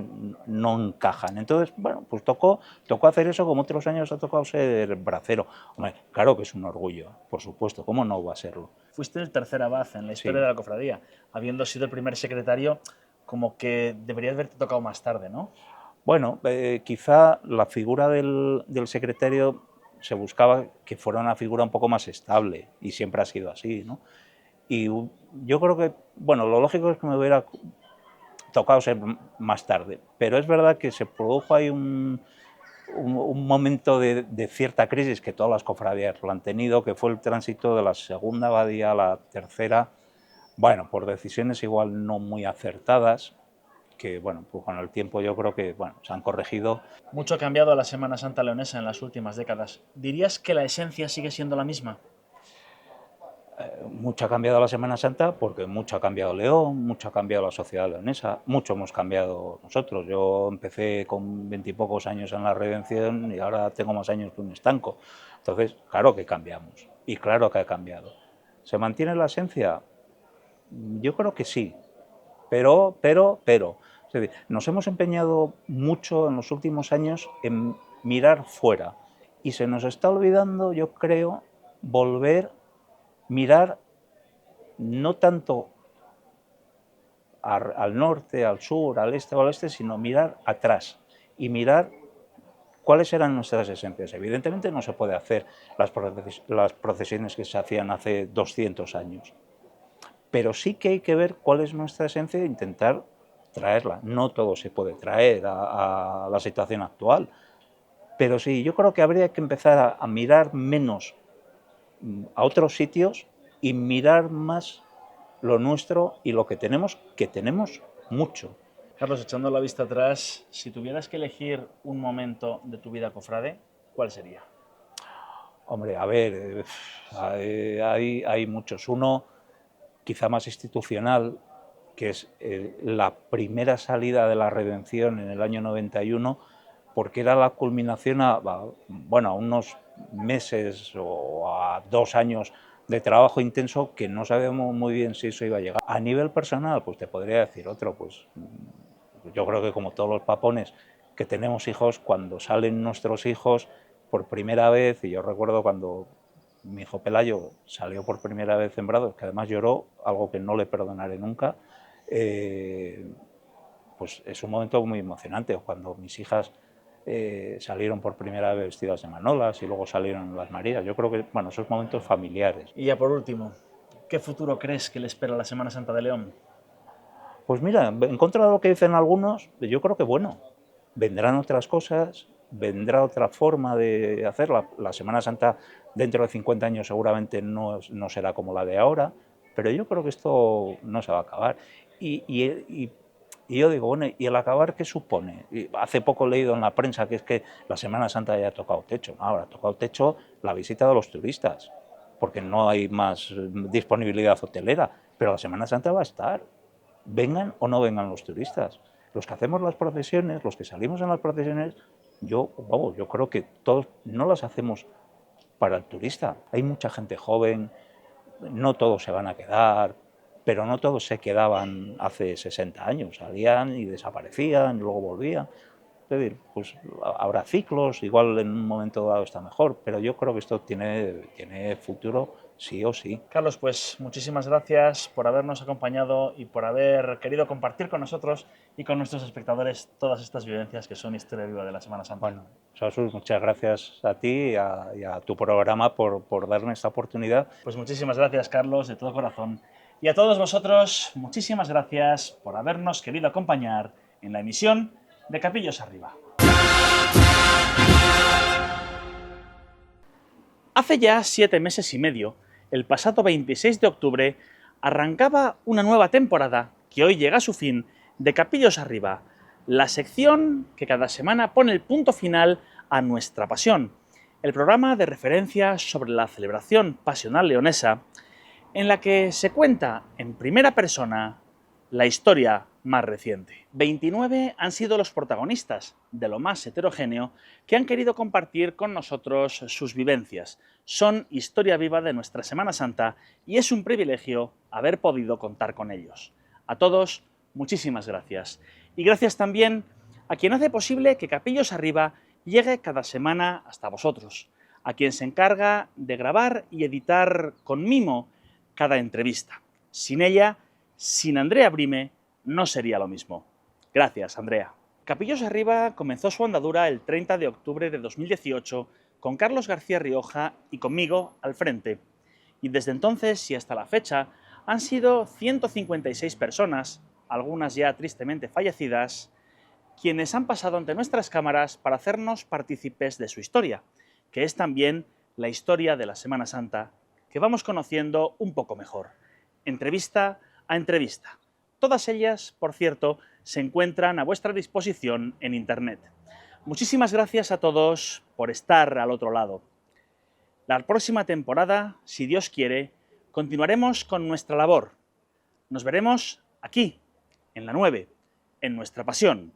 no encajan. Entonces, bueno, pues tocó hacer eso, como otros años ha tocado ser bracero. Hombre, claro que es un orgullo, por supuesto, ¿cómo no va a serlo? Fuiste el tercer abad en la historia de la cofradía, habiendo sido el primer secretario, como que debería haberte tocado más tarde, ¿no? Bueno, quizá la figura del secretario se buscaba que fuera una figura un poco más estable y siempre ha sido así, ¿no? Y yo creo que, bueno, lo lógico es que me hubiera tocado ser más tarde, pero es verdad que se produjo ahí un momento de cierta crisis que todas las cofradías lo han tenido, que fue el tránsito de la segunda abadía a la tercera, bueno, por decisiones igual no muy acertadas, que bueno, pues con el tiempo yo creo que bueno, se han corregido. Mucho ha cambiado la Semana Santa leonesa en las últimas décadas. ¿Dirías que la esencia sigue siendo la misma? Mucho ha cambiado la Semana Santa porque mucho ha cambiado León, mucho ha cambiado la sociedad leonesa, mucho hemos cambiado nosotros. Yo empecé con 20 y pocos años en la Redención y ahora tengo más años que un estanco. Entonces, claro que cambiamos y claro que ha cambiado. ¿Se mantiene la esencia? Yo creo que sí, pero. Es decir, nos hemos empeñado mucho en los últimos años en mirar fuera y se nos está olvidando, yo creo, mirar no tanto al norte, al sur, al este o al oeste, sino mirar atrás y mirar cuáles eran nuestras esencias. Evidentemente no se puede hacer las procesiones que se hacían hace 200 años, pero sí que hay que ver cuál es nuestra esencia e intentar traerla. No todo se puede traer a la situación actual, pero sí, yo creo que habría que empezar a mirar menos a otros sitios y mirar más lo nuestro y lo que tenemos mucho. Carlos, echando la vista atrás, si tuvieras que elegir un momento de tu vida cofrade, ¿cuál sería? Hombre, a ver, hay muchos. Uno, quizá más institucional, que es la primera salida de la Redención en el año 91, porque era la culminación a unos meses o a 2 años de trabajo intenso que no sabíamos muy bien si eso iba a llegar. A nivel personal, pues te podría decir otro, pues yo creo que como todos los papones que tenemos hijos, cuando salen nuestros hijos por primera vez, y yo recuerdo cuando mi hijo Pelayo salió por primera vez en brazos, que además lloró, algo que no le perdonaré nunca, pues es un momento muy emocionante. Cuando mis hijas salieron por primera vez vestidas de manolas y luego salieron las Marías, yo creo que, bueno, esos momentos familiares. Y ya por último, ¿qué futuro crees que le espera a la Semana Santa de León? Pues mira, en contra de lo que dicen algunos, yo creo que bueno, vendrán otras cosas, vendrá otra forma de hacerla. La Semana Santa dentro de 50 años seguramente no será como la de ahora, pero yo creo que esto no se va a acabar. Y yo digo, bueno, ¿y el acabar qué supone? Y hace poco he leído en la prensa que es que la Semana Santa ya ha tocado techo. No, ahora ha tocado techo la visita de los turistas, porque no hay más disponibilidad hotelera, pero la Semana Santa va a estar, vengan o no vengan los turistas. Los que hacemos las procesiones, los que salimos en las procesiones, yo creo que todos no las hacemos para el turista. Hay mucha gente joven, no todos se van a quedar, pero no todos se quedaban hace 60 años, salían y desaparecían y luego volvían. Es decir, pues habrá ciclos, igual en un momento dado está mejor, pero yo creo que esto tiene futuro sí o sí. Carlos, pues muchísimas gracias por habernos acompañado y por haber querido compartir con nosotros y con nuestros espectadores todas estas vivencias que son historia viva de la Semana Santa. Bueno, Jesús, muchas gracias a ti y a tu programa por darme esta oportunidad. Pues muchísimas gracias, Carlos, de todo corazón. Y a todos vosotros, muchísimas gracias por habernos querido acompañar en la emisión de Capillos Arriba. Hace ya 7 meses y medio, el pasado 26 de octubre, arrancaba una nueva temporada que hoy llega a su fin de Capillos Arriba, la sección que cada semana pone el punto final a nuestra pasión, el programa de referencia sobre la celebración pasional leonesa, en la que se cuenta en primera persona la historia más reciente. 29 han sido los protagonistas, de lo más heterogéneo, que han querido compartir con nosotros sus vivencias. Son historia viva de nuestra Semana Santa y es un privilegio haber podido contar con ellos. A todos, muchísimas gracias. Y gracias también a quien hace posible que Capillos Arriba llegue cada semana hasta vosotros, a quien se encarga de grabar y editar con mimo cada entrevista. Sin ella, sin Andrea Brime, no sería lo mismo. Gracias, Andrea. Capillos Arriba comenzó su andadura el 30 de octubre de 2018 con Carlos García Rioja y conmigo al frente. Y desde entonces y hasta la fecha han sido 156 personas, algunas ya tristemente fallecidas, quienes han pasado ante nuestras cámaras para hacernos partícipes de su historia, que es también la historia de la Semana Santa, que vamos conociendo un poco mejor, entrevista a entrevista. Todas ellas, por cierto, se encuentran a vuestra disposición en Internet. Muchísimas gracias a todos por estar al otro lado. La próxima temporada, si Dios quiere, continuaremos con nuestra labor. Nos veremos aquí, en la 9, en nuestra pasión,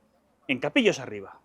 en Capillos Arriba.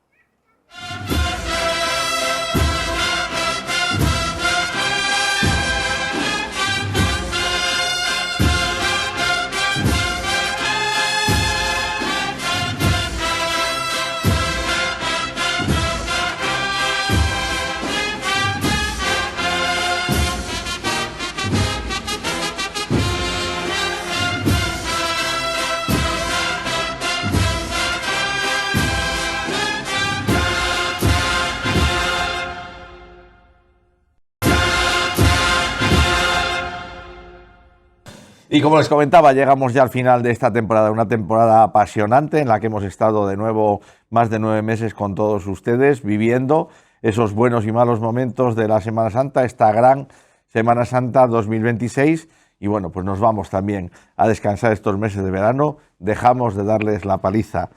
Y como les comentaba, llegamos ya al final de esta temporada, una temporada apasionante en la que hemos estado de nuevo más de 9 meses con todos ustedes, viviendo esos buenos y malos momentos de la Semana Santa, esta gran Semana Santa 2026. Y bueno, pues nos vamos también a descansar estos meses de verano, dejamos de darles la paliza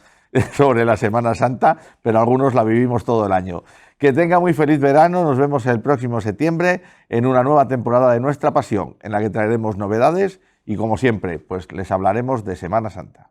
sobre la Semana Santa, pero algunos la vivimos todo el año. Que tenga muy feliz verano, nos vemos el próximo septiembre en una nueva temporada de Nuestra Pasión, en la que traeremos novedades y como siempre, pues les hablaremos de Semana Santa.